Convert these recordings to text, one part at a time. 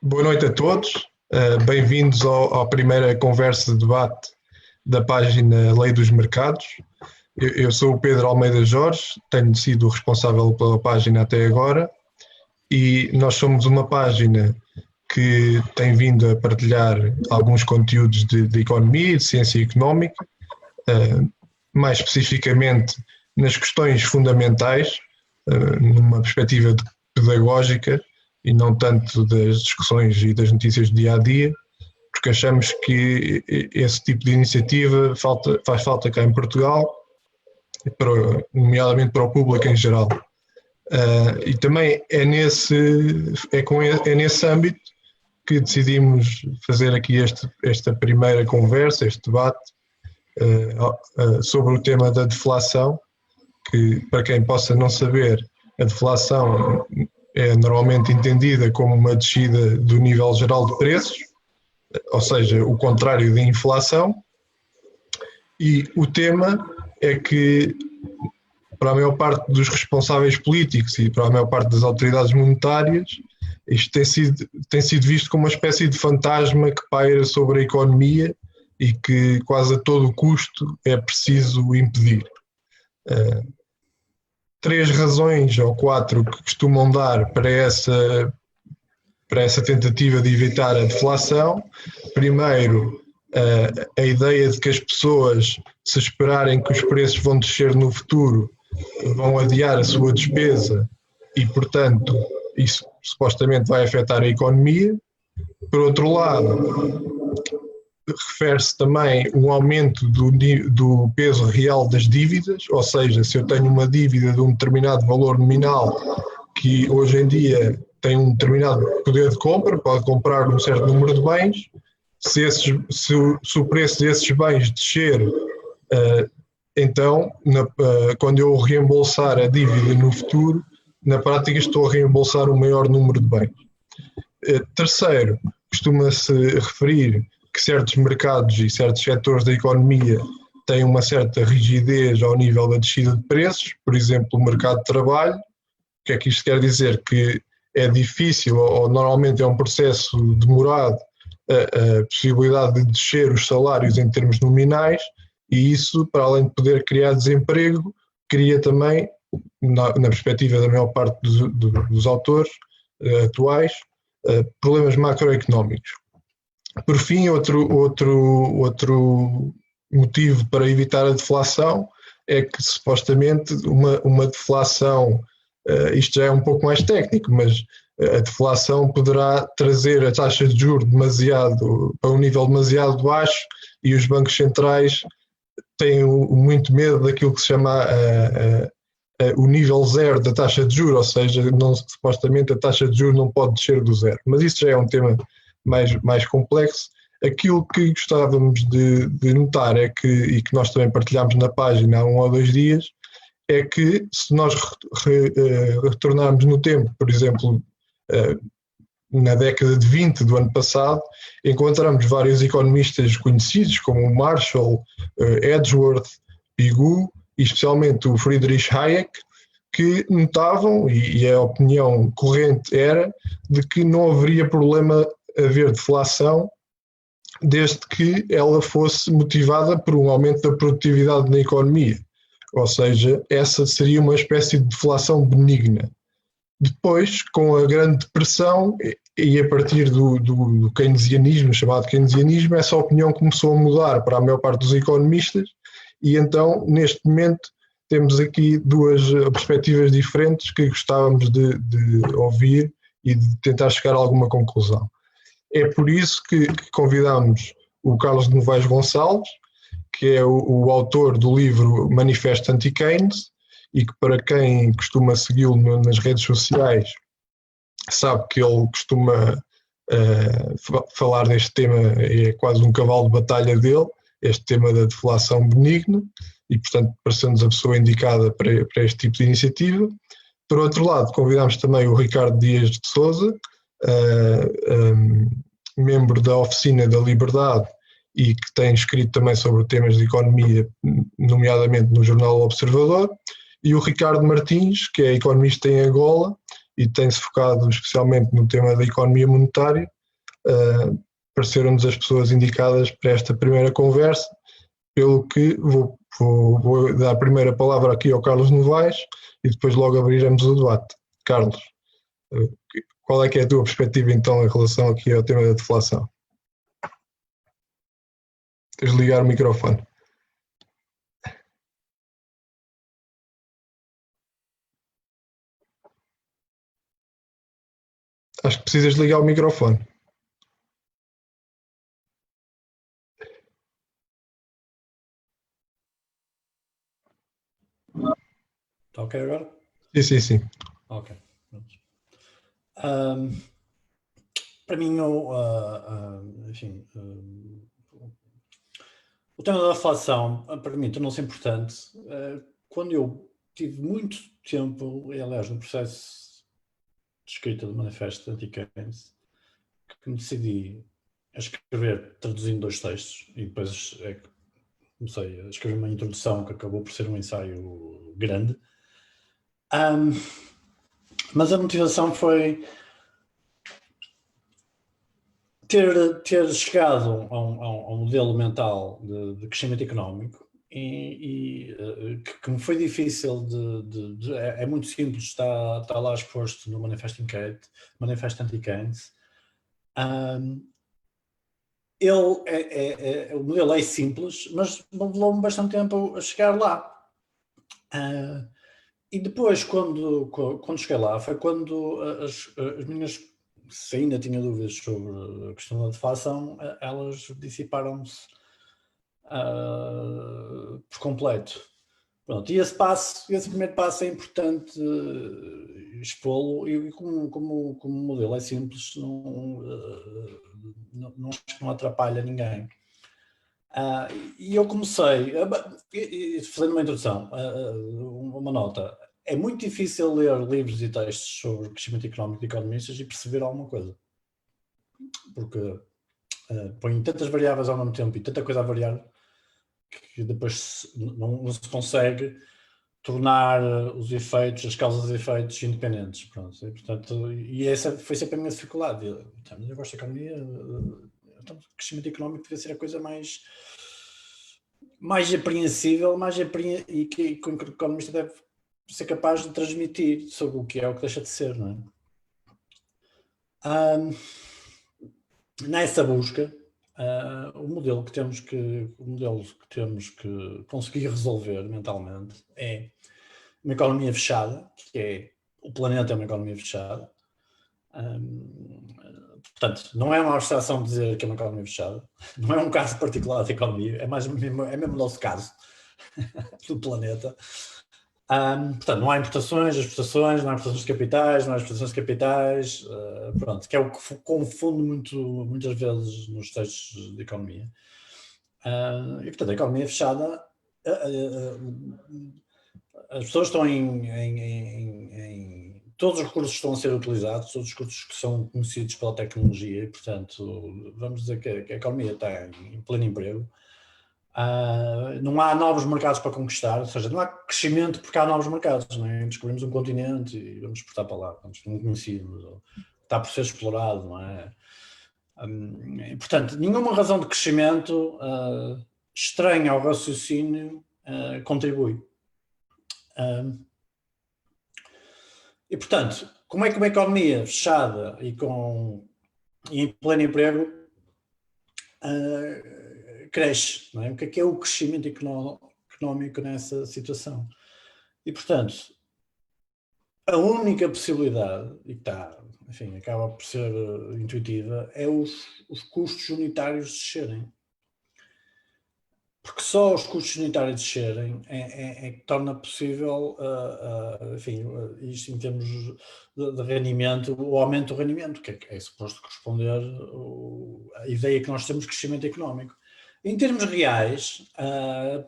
Boa noite a todos, bem-vindos à primeira conversa de debate da página Lei dos Mercados. Eu sou o Pedro Almeida Jorge, tenho sido o responsável pela página até agora e nós somos uma página que tem vindo a partilhar alguns conteúdos de economia e de ciência económica, mais especificamente nas questões fundamentais, numa perspectiva pedagógica, e não tanto das discussões e das notícias do dia-a-dia, porque achamos que esse tipo de iniciativa faz falta cá em Portugal, nomeadamente para o público em geral. E também é nesse âmbito que decidimos fazer aqui esta primeira conversa, este debate, sobre o tema da deflação, que, para quem possa não saber, a deflação é normalmente entendida como uma descida do nível geral de preços, ou seja, o contrário da inflação, e o tema é que, para a maior parte dos responsáveis políticos e para a maior parte das autoridades monetárias, isto tem sido visto como uma espécie de fantasma que paira sobre a economia e que quase a todo custo é preciso impedir. Três razões ou quatro que costumam dar para essa tentativa de evitar a deflação. Primeiro, a ideia de que as pessoas, se esperarem que os preços vão descer no futuro, vão adiar a sua despesa e, portanto, isso supostamente vai afetar a economia. Por outro lado, refere-se também um aumento do peso real das dívidas, ou seja, se eu tenho uma dívida de um determinado valor nominal que hoje em dia tem um determinado poder de compra, pode comprar um certo número de bens, se o preço desses bens descer, então, quando eu reembolsar a dívida no futuro, na prática estou a reembolsar um maior número de bens. Terceiro, costuma-se referir que certos mercados e certos setores da economia têm uma certa rigidez ao nível da descida de preços, por exemplo, o mercado de trabalho. O que é que isto quer dizer? Que é difícil ou normalmente é um processo demorado a possibilidade de descer os salários em termos nominais, e isso, para além de poder criar desemprego, cria também, na perspectiva da maior parte dos autores atuais, problemas macroeconómicos. Por fim, outro motivo para evitar a deflação é que, supostamente, uma deflação, isto já é um pouco mais técnico, mas a deflação poderá trazer a taxa de juros para um nível demasiado baixo, e os bancos centrais têm muito medo daquilo que se chama o nível zero da taxa de juros, ou seja, supostamente a taxa de juros não pode descer do zero. Mas isso já é um tema mais complexo. Aquilo que gostávamos de notar é que, e que nós também partilhámos na página há 1 ou 2 dias, é que se nós retornarmos no tempo, por exemplo, na década de 20 do ano passado, encontramos vários economistas conhecidos como o Marshall, Edgeworth, Pigou e especialmente o Friedrich Hayek, que notavam, e a opinião corrente era, de que não haveria problema haver deflação desde que ela fosse motivada por um aumento da produtividade na economia. Ou seja, essa seria uma espécie de deflação benigna. Depois, com a Grande Depressão e a partir do keynesianismo, chamado keynesianismo, essa opinião começou a mudar para a maior parte dos economistas, e então, neste momento, temos aqui duas perspectivas diferentes que gostávamos de ouvir e de tentar chegar a alguma conclusão. É por isso que convidamos o Carlos de Novaes Gonçalves, que é o autor do livro Manifesto Anti-Keynes, e que, para quem costuma segui-lo nas redes sociais, sabe que ele costuma falar neste tema, é quase um cavalo de batalha dele, este tema da deflação benigna, e, portanto, pareceu-nos a pessoa indicada para este tipo de iniciativa. Por outro lado, convidamos também o Ricardo Dias de Sousa, membro da Oficina da Liberdade e que tem escrito também sobre temas de economia, nomeadamente no jornal Observador, e o Ricardo Martins, que é economista em Angola e tem-se focado especialmente no tema da economia monetária pareceram-nos as pessoas indicadas para esta primeira conversa, pelo que vou dar a primeira palavra aqui ao Carlos Novaes e depois logo abriremos o debate. Carlos, qual é que é a tua perspectiva então em relação aqui ao tema da deflação? Tens de ligar o microfone. Acho que precisas de ligar o microfone. Está ok agora? Sim. Ok. Para mim, enfim, o tema da deflação, para mim, tornou-se importante quando eu tive muito tempo, aliás, no processo de escrita do Manifesto Anti-Keynes, que me decidi a escrever, traduzindo 2 textos, e depois comecei a escrever uma introdução que acabou por ser um ensaio grande. Mas a motivação foi ter chegado a um modelo mental de crescimento económico que me foi difícil é muito simples, está lá exposto no Manifesto Anti-Keynes. O modelo é simples, mas levou-me bastante tempo a chegar lá. E depois, quando cheguei lá, foi quando as minhas, se ainda tinha dúvidas sobre a questão da deflação, elas dissiparam-se por completo. Pronto, e esse primeiro passo é importante expô-lo, e como o modelo é simples, acho que não atrapalha ninguém. E eu comecei, fazendo uma introdução, uma nota. É muito difícil ler livros e textos sobre crescimento económico de economistas e perceber alguma coisa. Porque põem tantas variáveis ao mesmo tempo e tanta coisa a variar que depois não se consegue tornar os efeitos, as causas e efeitos independentes. Pronto. E, portanto, essa foi sempre a minha dificuldade. Eu gosto de economia, então, o crescimento económico deve ser a coisa mais apreensível, e que o economista deve ser capaz de transmitir sobre o que deixa de ser, não é? Nessa busca, o modelo que temos que conseguir resolver mentalmente é uma economia fechada, que é o planeta é uma economia fechada. Portanto, não é uma abstração dizer que é uma economia fechada, não é um caso particular da economia, é mesmo o nosso caso do planeta. Portanto, não há importações, exportações, não há importações de capitais, não há exportações de capitais, pronto, que é o que confunde muitas vezes nos textos de economia. E, portanto, a economia fechada, as pessoas estão todos os recursos estão a ser utilizados, todos os recursos que são conhecidos pela tecnologia, e, portanto, vamos dizer que a economia está em pleno emprego. Não há novos mercados para conquistar, ou seja, não há crescimento porque há novos mercados, não é? Descobrimos um continente e vamos exportar para lá, não conhecíamos, está por ser explorado, não é? E, portanto, nenhuma razão de crescimento estranha ao raciocínio contribui. E, portanto, como é que uma economia fechada e em pleno emprego cresce, não é? O que é o crescimento económico nessa situação? E, portanto, a única possibilidade, e enfim, acaba por ser intuitiva, é os custos unitários descerem. Porque só os custos unitários descerem é que torna possível, enfim, isto em termos de rendimento, o aumento do rendimento, que é suposto corresponder à ideia que nós temos de crescimento económico. Em termos reais,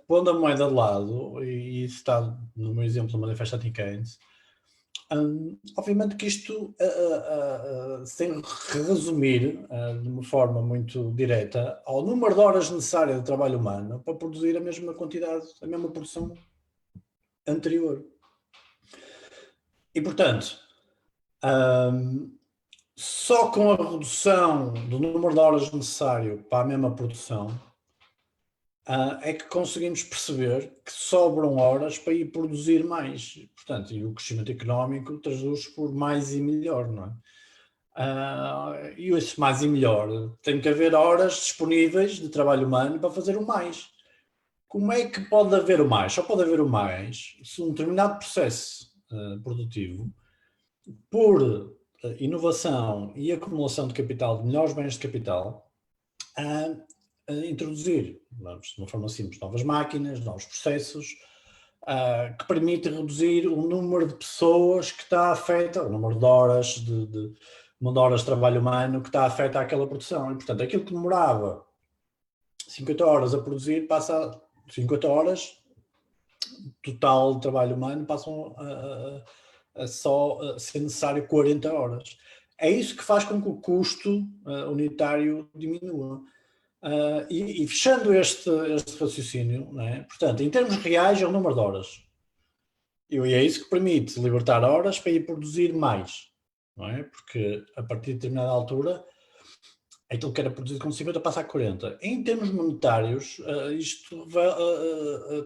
pondo a moeda de lado, e isso está no meu exemplo do Manifesto Anti-Keynes, obviamente que isto, sem resumir de uma forma muito direta, ao número de horas necessárias de trabalho humano para produzir a mesma quantidade, a mesma produção anterior. E, portanto, só com a redução do número de horas necessário para a mesma produção, é que conseguimos perceber que sobram horas para ir produzir mais. Portanto, e o crescimento económico traduz por mais e melhor, não é? E esse mais e melhor tem que haver horas disponíveis de trabalho humano para fazer o mais. Como é que pode haver o mais? Só pode haver o mais se um determinado processo produtivo, por inovação e acumulação de capital, de melhores bens de capital, introduzir, de uma forma simples, novas máquinas, novos processos, que permite reduzir o número de pessoas que está afeta, o número de horas de trabalho humano que está afeta àquela produção. E, portanto, aquilo que demorava 50 horas a produzir, passa a 50 horas total de trabalho humano, passam a só ser necessário 40 horas. É isso que faz com que o custo unitário diminua. E fechando este raciocínio, não é? Portanto, em termos reais é o número de horas. E é isso que permite libertar horas para ir produzir mais, não é? Porque a partir de determinada altura, aquilo que era produzido com 50 passa a 40. Em termos monetários, isto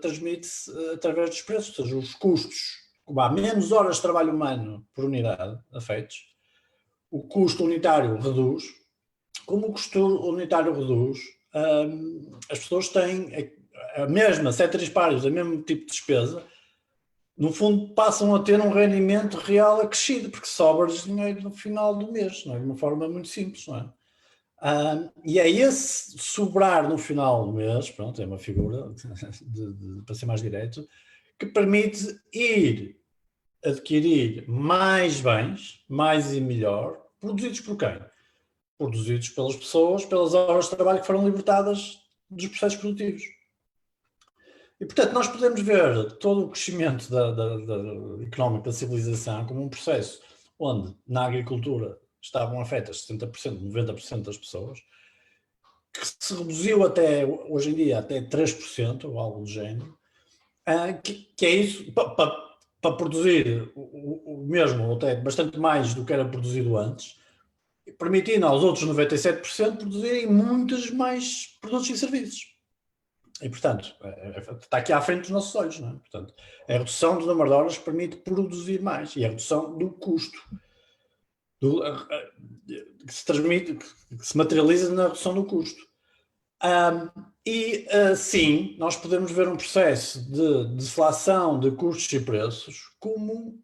transmite-se através dos preços, ou seja, os custos. Como há menos horas de trabalho humano por unidade afetos, o custo unitário reduz. Como o custo unitário reduz, as pessoas têm a mesma, ceteris paribus, o mesmo tipo de despesa, no fundo passam a ter um rendimento real acrescido, porque sobra-lhes dinheiro no final do mês, não é? De uma forma muito simples, não é? E é esse sobrar no final do mês, pronto, é uma figura, para ser mais direto, que permite ir adquirir mais bens, mais e melhor, produzidos por quem? Produzidos pelas pessoas, pelas horas de trabalho que foram libertadas dos processos produtivos. E, portanto, nós podemos ver todo o crescimento económico da civilização como um processo onde, na agricultura, estavam afetas 70%, 90% das pessoas, que se reduziu até, hoje em dia, até 3%, ou algo do género, que é isso, para produzir o mesmo, ou até bastante mais do que era produzido antes, permitindo aos outros 97% produzirem muitos mais produtos e serviços. E, portanto, está aqui à frente dos nossos olhos, não é? Portanto, a redução do número de horas permite produzir mais e a redução do custo que se transmite, que se materializa na redução do custo. Sim, nós podemos ver um processo de deflação de custos e preços como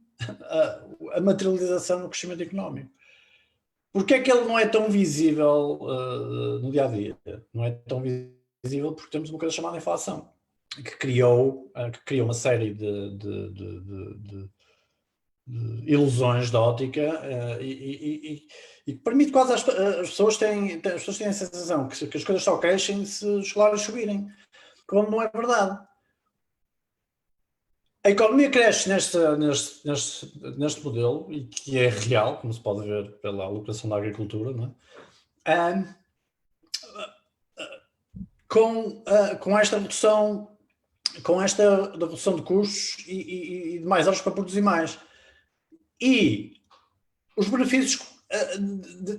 a materialização do crescimento económico. Porquê é que ele não é tão visível no dia-a-dia? Não é tão visível porque temos uma coisa chamada inflação, que criou uma série de ilusões de ótica e que permite quase as pessoas têm a sensação que as coisas só crescem se os salários subirem, quando não é verdade. A economia cresce neste modelo, e que é real, como se pode ver pela alocação da agricultura, não é? Com esta redução de custos e de mais horas para produzir mais. E os benefícios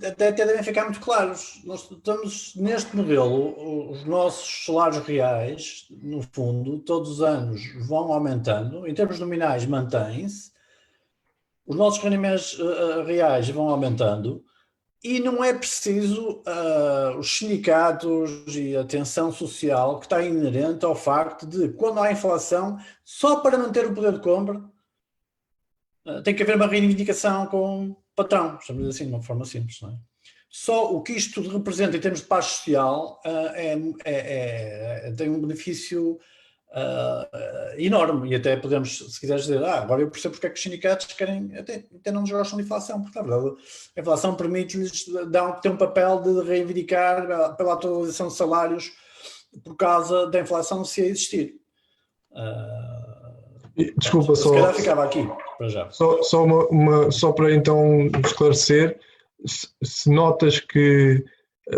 até devem ficar muito claros. Nós estamos neste modelo, os nossos salários reais, no fundo, todos os anos vão aumentando, em termos nominais mantêm-se, os nossos rendimentos reais vão aumentando e não é preciso os sindicatos e a tensão social que está inerente ao facto de, quando há inflação, só para manter o poder de compra, tem que haver uma reivindicação com o patrão, chamamos assim, de uma forma simples, não é? Só o que isto representa em termos de paz social tem um benefício enorme, e até podemos, se quiseres dizer, agora eu percebo porque é que os sindicatos querem, até não nos gostam de inflação, porque na verdade a inflação permite-lhes ter um papel de reivindicar pela atualização de salários por causa da inflação se existir. Desculpa, se calhar ficava aqui para já. Só para então esclarecer, se notas que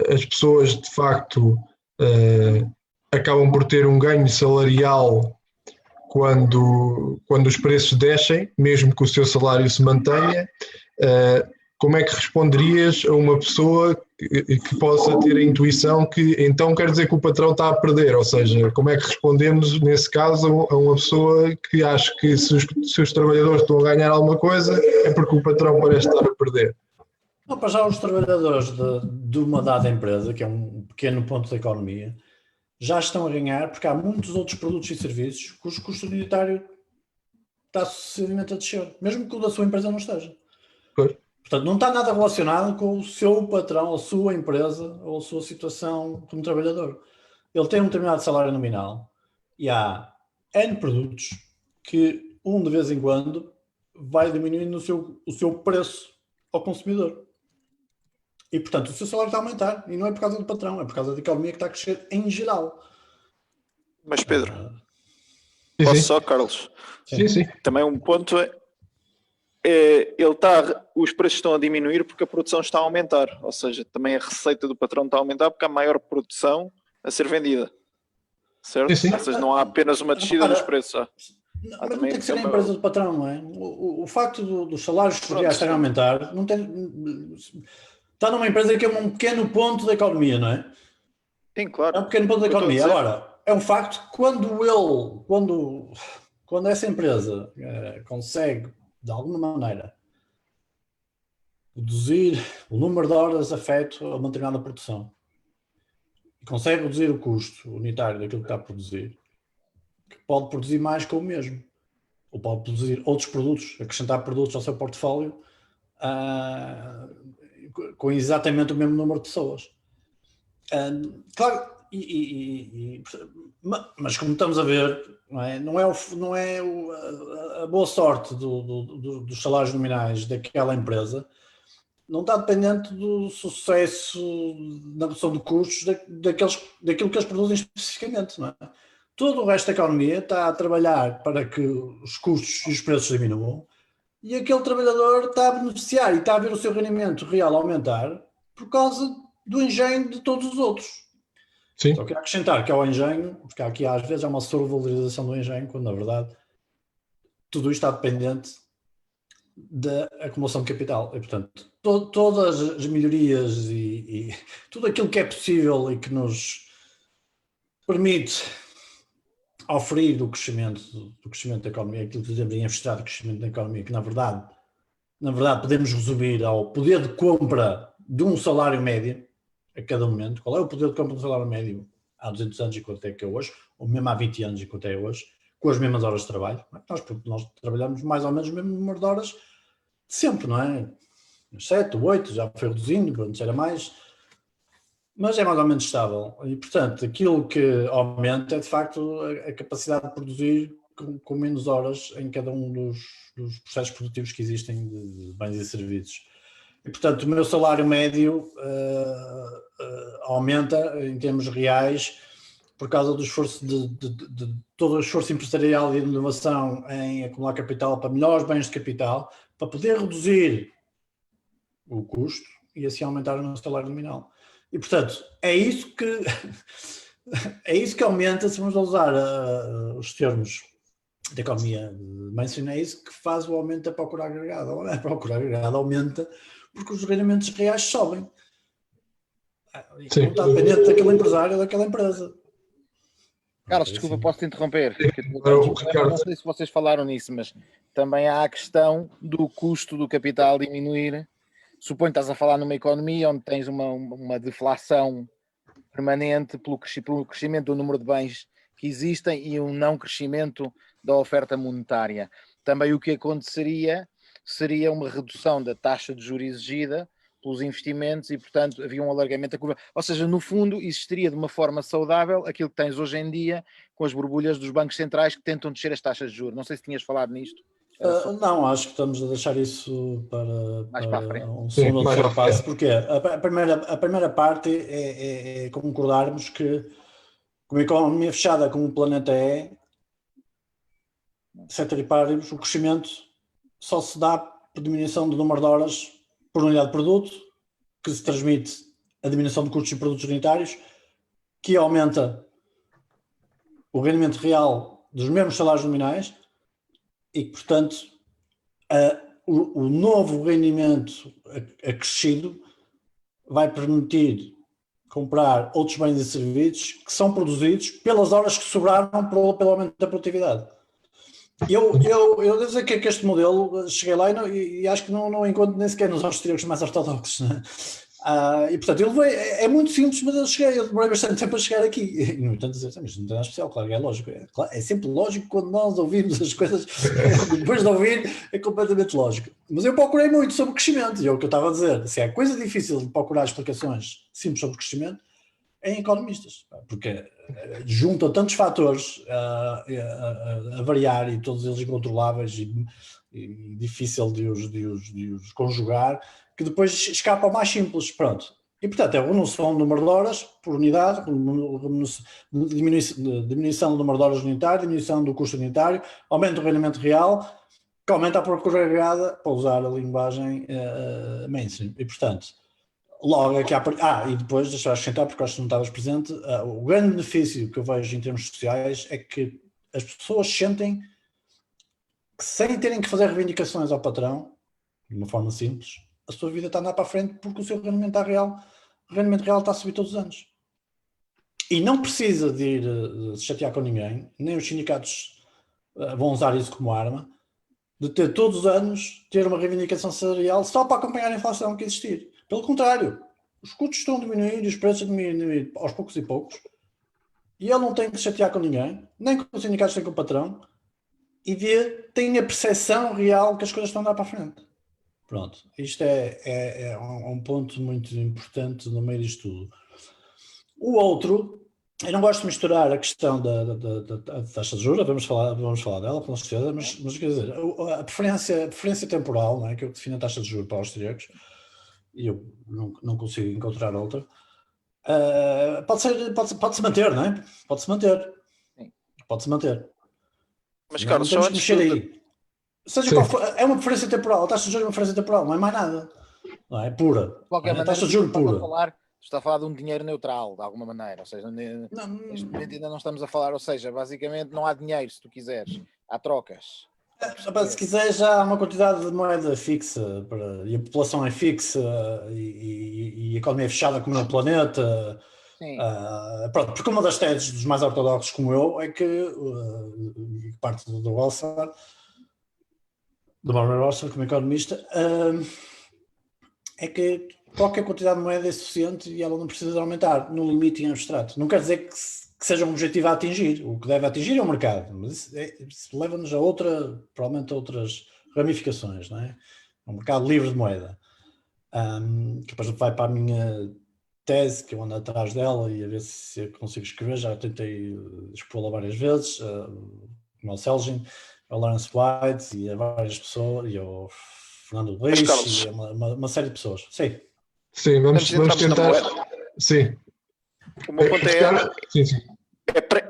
as pessoas de facto acabam por ter um ganho salarial quando os preços descem, mesmo que o seu salário se mantenha, como é que responderias a uma pessoa que possa ter a intuição que então quer dizer que o patrão está a perder? Ou seja, como é que respondemos nesse caso a uma pessoa que acha que se os trabalhadores estão a ganhar alguma coisa é porque o patrão parece estar a perder? Não, para já os trabalhadores de uma dada empresa, que é um pequeno ponto da economia, já estão a ganhar porque há muitos outros produtos e serviços cujo custo unitário está sucessivamente a descer, mesmo que o da sua empresa não esteja. Pois. Portanto, não está nada relacionado com o seu patrão, a sua empresa ou a sua situação como trabalhador. Ele tem um determinado salário nominal e há N produtos que, de vez em quando, vai diminuindo o seu preço ao consumidor. E, portanto, o seu salário está a aumentar. E não é por causa do patrão, é por causa da economia que está a crescer em geral. Mas Pedro, Sim, posso sim. só, Carlos? Sim, sim. Também um ponto os preços estão a diminuir porque a produção está a aumentar. Ou seja, também a receita do patrão está a aumentar porque há maior produção a ser vendida. Certo? Sim, sim. Ou seja, não há apenas uma descida dos preços. Mas não tem que ser a empresa do patrão, não é? O facto dos salários reais estarem a aumentar não tem, está numa empresa que é um pequeno ponto da economia, não é? Sim, claro. É um pequeno ponto da economia. Agora, é um facto que quando essa empresa consegue, de alguma maneira, reduzir o número de horas afeto a uma determinada produção e consegue reduzir o custo unitário daquilo que está a produzir, que pode produzir mais com o mesmo. Ou pode produzir outros produtos, acrescentar produtos ao seu portfólio com exatamente o mesmo número de pessoas. Claro, mas como estamos a ver, não é a boa sorte dos salários nominais daquela empresa, não está dependente do sucesso na redução de custos daquilo que eles produzem especificamente, não é? Todo o resto da economia está a trabalhar para que os custos e os preços diminuam e aquele trabalhador está a beneficiar e está a ver o seu rendimento real aumentar por causa do engenho de todos os outros. Sim. Só quero acrescentar que ao engenho, porque aqui às vezes há uma sobrevalorização do engenho, quando na verdade tudo isto está dependente da acumulação de capital. E, portanto, todas as melhorias e tudo aquilo que é possível e que nos permite oferir do crescimento da economia, aquilo que dizemos em investir do crescimento da economia, que na verdade podemos resumir ao poder de compra de um salário médio a cada momento. Qual é o poder de compra do salário médio há 200 anos e quanto é que é hoje, ou mesmo há 20 anos e quanto é hoje, com as mesmas horas de trabalho? Nós trabalhamos mais ou menos o mesmo número de horas de sempre, não é? 7, 8, já foi reduzindo, antes era mais, mas é mais ou menos estável. E, portanto, aquilo que aumenta é, de facto, a capacidade de produzir com menos horas em cada um dos processos produtivos que existem de bens e serviços. E, portanto, o meu salário médio aumenta em termos reais por causa do esforço de todo o esforço empresarial e de inovação em acumular capital para melhores bens de capital, para poder reduzir o custo e assim aumentar o meu salário nominal. E, portanto, é isso que aumenta, se vamos usar os termos da economia mainstream, é isso que faz o aumento da procura agregada. A procura agregada aumenta porque os rendimentos reais sobem. Sim. Não está dependente daquele empresário ou daquela empresa. Carlos, desculpa, posso-te interromper? Não sei se vocês falaram nisso, mas também há a questão do custo do capital diminuir. Suponho que estás a falar numa economia onde tens uma deflação permanente pelo crescimento do número de bens que existem e um não crescimento da oferta monetária. Também o que aconteceria seria uma redução da taxa de juros exigida pelos investimentos e, portanto, havia um alargamento da curva. Ou seja, no fundo, existiria de uma forma saudável aquilo que tens hoje em dia com as borbulhas dos bancos centrais que tentam descer as taxas de juros. Não sei se tinhas falado nisto. Não, acho que estamos a deixar isso para um segundo ou terceiro passo, porque a primeira parte é concordarmos que, com uma economia fechada como o planeta é, ceteris paribus, o crescimento só se dá por diminuição do número de horas por unidade de produto, que se transmite a diminuição de custos e produtos unitários, que aumenta o rendimento real dos mesmos salários nominais e que, portanto, o novo rendimento acrescido vai permitir comprar outros bens e serviços que são produzidos pelas horas que sobraram pelo aumento da produtividade. Eu devo dizer que este modelo, cheguei lá e acho que não encontro nem sequer nos austríacos mais ortodoxos, né? E portanto, é muito simples, mas eu demorei bastante tempo a chegar aqui. E no entanto, dizer, mas não tem nada especial, claro que é lógico. É sempre lógico quando nós ouvimos as coisas, depois de ouvir, é completamente lógico. Mas eu procurei muito sobre crescimento, e é o que eu estava a dizer. Se é coisa difícil de procurar explicações simples sobre crescimento, é em economistas, porque juntam tantos fatores a variar e todos eles incontroláveis e difícil de os conjugar, que depois escapa ao mais simples, pronto. E portanto é redução do número de horas por unidade, diminuição do número de horas unitário, diminuição do custo unitário, aumento do rendimento real, que aumenta a procura agregada, para usar a linguagem mainstream. E portanto, logo aqui e depois, deixa eu acrescentar, porque acho que não estavas presente, o grande benefício que eu vejo em termos sociais é que as pessoas sentem que, sem terem que fazer reivindicações ao patrão, de uma forma simples, a sua vida está a andar para a frente porque o seu rendimento real está a subir todos os anos. E não precisa de ir se chatear com ninguém, nem os sindicatos vão usar isso como arma, de ter todos os anos ter uma reivindicação salarial só para acompanhar a inflação que existir. Pelo contrário, os custos estão a diminuir e os preços a diminuir aos poucos e poucos, e ele não tem que se chatear com ninguém, nem com os sindicatos, nem com o patrão, e tem a percepção real que as coisas estão a andar para a frente. Pronto, isto é um ponto muito importante no meio disto tudo. O outro, eu não gosto de misturar a questão da taxa de juros, vamos falar dela, com certeza, mas quer dizer, a preferência temporal, não é, que eu defino a taxa de juros para os austríacos, e eu não consigo encontrar outra, pode-se manter, não é? Pode-se manter. Sim. Pode-se manter. Mas, Carlos, só antes aí. Seja qual for, é uma preferência temporal, a taxa de juros é uma preferência temporal, não é mais nada. Não é pura. De qualquer maneira, a taxa de juros pura. Está a falar de um dinheiro neutral, de alguma maneira, ou seja, neste momento ainda não estamos a falar, ou seja, basicamente não há dinheiro, se tu quiseres, há trocas. Se quiser, já há uma quantidade de moeda fixa e a população é fixa e a economia é fechada como no planeta. Pronto, porque uma das teses dos mais ortodoxos como eu é que parte do Walser, do Murray Walser como economista, é que qualquer quantidade de moeda é suficiente e ela não precisa de aumentar no limite em abstrato. Não quer dizer que seja um objetivo a atingir. O que deve atingir é o mercado, mas isso leva-nos a provavelmente a outras ramificações, não é? Um mercado livre de moeda. Que depois vai para a minha tese, que eu ando atrás dela e a ver se eu consigo escrever. Já tentei expô-la várias vezes, ao Celgin, ao Lawrence White e a várias pessoas, e ao Fernando Luís e a uma série de pessoas. Sim, vamos tentar. Sim. O meu ponto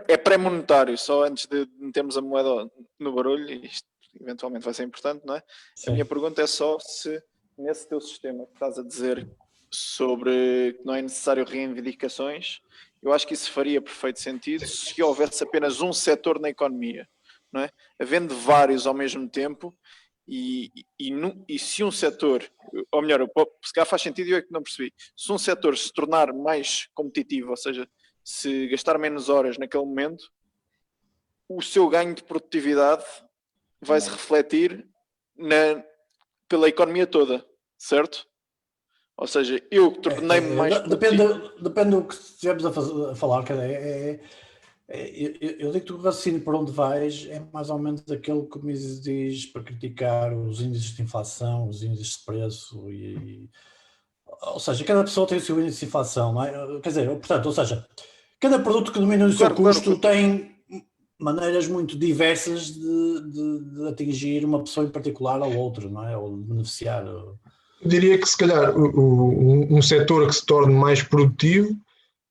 é pré-monetário, só antes de metermos a moeda no barulho, e isto eventualmente vai ser importante, não é? Sim. A minha pergunta é só se nesse teu sistema que estás a dizer sobre que não é necessário reivindicações, eu acho que isso faria perfeito sentido se houvesse apenas um setor na economia, não é? Havendo vários ao mesmo tempo. E se um setor, ou melhor, se calhar faz sentido, eu é que não percebi, se um setor se tornar mais competitivo, ou seja, se gastar menos horas naquele momento, o seu ganho de produtividade vai se refletir pela economia toda, certo? Ou seja, eu tornei-me mais produtivo. Depende do que estivermos a falar, eu digo que o raciocínio por onde vais é mais ou menos aquele que me diz para criticar os índices de inflação, os índices de preço, ou seja, cada pessoa tem o seu índice de inflação, não é? Quer dizer, portanto, ou seja, cada produto que diminui o seu custo tem maneiras muito diversas de atingir uma pessoa em particular ou outra, não é? Ou de beneficiar. Eu diria que se calhar um setor que se torne mais produtivo,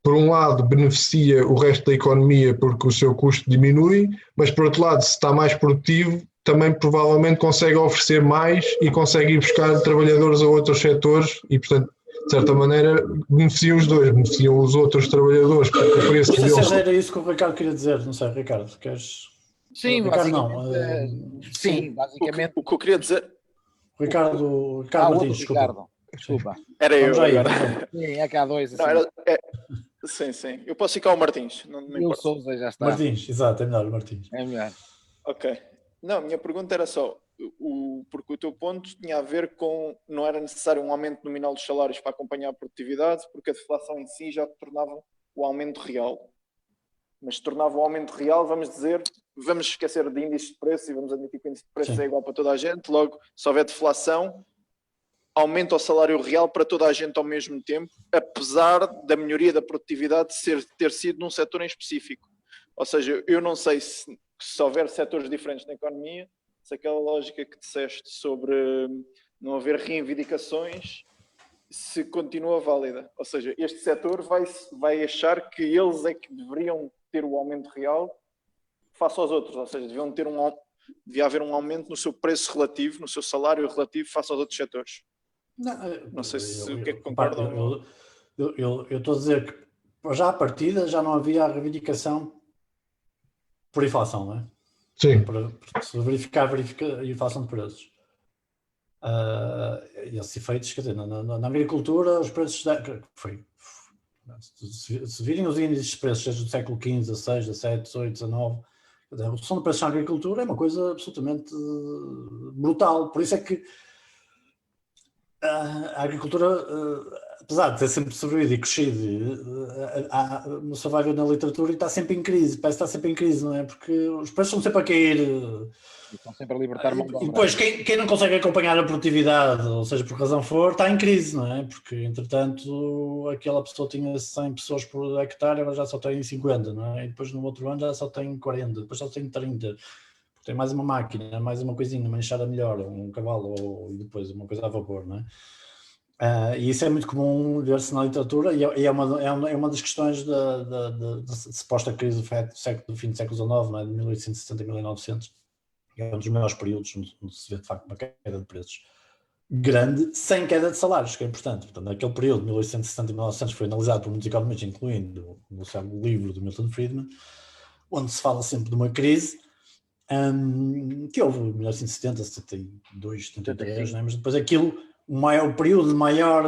por um lado, beneficia o resto da economia porque o seu custo diminui, mas por outro lado, se está mais produtivo, também provavelmente consegue oferecer mais e consegue ir buscar trabalhadores a outros setores e, portanto, de certa maneira, beneficiam os dois, beneficiam os outros trabalhadores. Porque o preço deles... Não sei se era isso que o Ricardo queria dizer, não sei, Ricardo, queres... Sim, Ricardo, basicamente, sim, basicamente... O que eu queria dizer... Ricardo Martins, desculpa. Era eu agora. Sim, é que há dois. Assim. Sim, sim. Eu posso ficar o Martins. Não o Sousa já está. Martins, exato, é melhor o Martins. É melhor. Ok. Não, a minha pergunta era só, porque o teu ponto tinha a ver com não era necessário um aumento nominal dos salários para acompanhar a produtividade, porque a deflação em si já tornava o aumento real. Mas se tornava o aumento real, vamos esquecer de índices de preço e vamos admitir que o índice de preço é igual para toda a gente. Logo, se houver deflação, aumenta o salário real para toda a gente ao mesmo tempo, apesar da melhoria da produtividade ter sido num setor em específico. Ou seja, eu não sei se houver setores diferentes na economia, se aquela lógica que disseste sobre não haver reivindicações se continua válida. Ou seja, este setor vai achar que eles é que deveriam ter o aumento real face aos outros. Ou seja, devia haver um aumento no seu preço relativo, no seu salário relativo face aos outros setores. Não sei se o que é que concordam. Eu estou a dizer que já à partida já não havia a reivindicação por inflação, não é? Sim. Para se verificar a inflação de preços. Esses efeitos, quer dizer, na agricultura, os preços se virem os índices de preços desde o século XV, XVI, XVII, XVIII, XIX, a redução de preços na agricultura é uma coisa absolutamente brutal. Por isso é que a agricultura, apesar de ter sempre sobrevivido e crescido, você vai ver na literatura e está sempre em crise, parece que está sempre em crise, não é? Porque os preços estão sempre a cair. Estão sempre a libertar mão de obra. E depois, quem não consegue acompanhar a produtividade, ou seja, por razão for, está em crise, não é? Porque, entretanto, aquela pessoa tinha 100 pessoas por hectare, agora já só tem 50, não é? E depois no outro ano já só tem 40, depois só tem 30. Tem mais uma máquina, mais uma coisinha, uma enxada melhor, um cavalo ou depois uma coisa a vapor, não é? E isso é muito comum ver-se na literatura e é uma das questões da suposta crise do fim do século XIX, não é? De 1870 a 1900, que é um dos maiores períodos onde se vê de facto uma queda de preços grande, sem queda de salários, que é importante. Portanto, naquele período, de 1870 a 1900, foi analisado por muitos economistas, incluindo o livro do Milton Friedman, onde se fala sempre de uma crise, que houve em 1970, 72, 73, né? Mas depois aquilo, o período de maior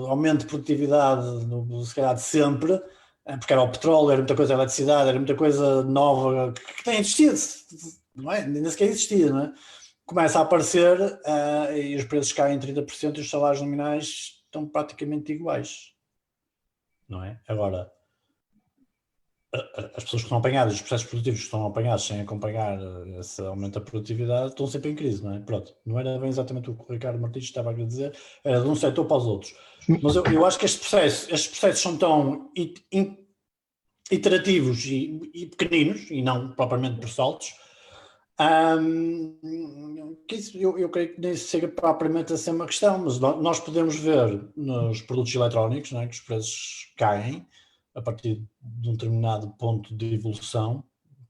aumento de produtividade, se calhar de sempre, porque era o petróleo, era muita coisa, a eletricidade, era muita coisa nova que tem existido, não é? Nem sequer existia, não é? Começa a aparecer e os preços caem em 30% e os salários nominais estão praticamente iguais, não é? Agora, as pessoas que estão apanhadas, os processos produtivos que estão apanhados sem acompanhar esse aumento da produtividade estão sempre em crise, não é? Pronto, não era bem exatamente o que o Ricardo Martins estava a dizer, era de um setor para os outros. Mas eu acho que estes processos são tão iterativos e pequeninos, e não propriamente por saltos, que isso, eu creio que nem chega propriamente a ser uma questão, mas nós podemos ver nos produtos eletrónicos, não é, que os preços caem a partir de um determinado ponto de evolução,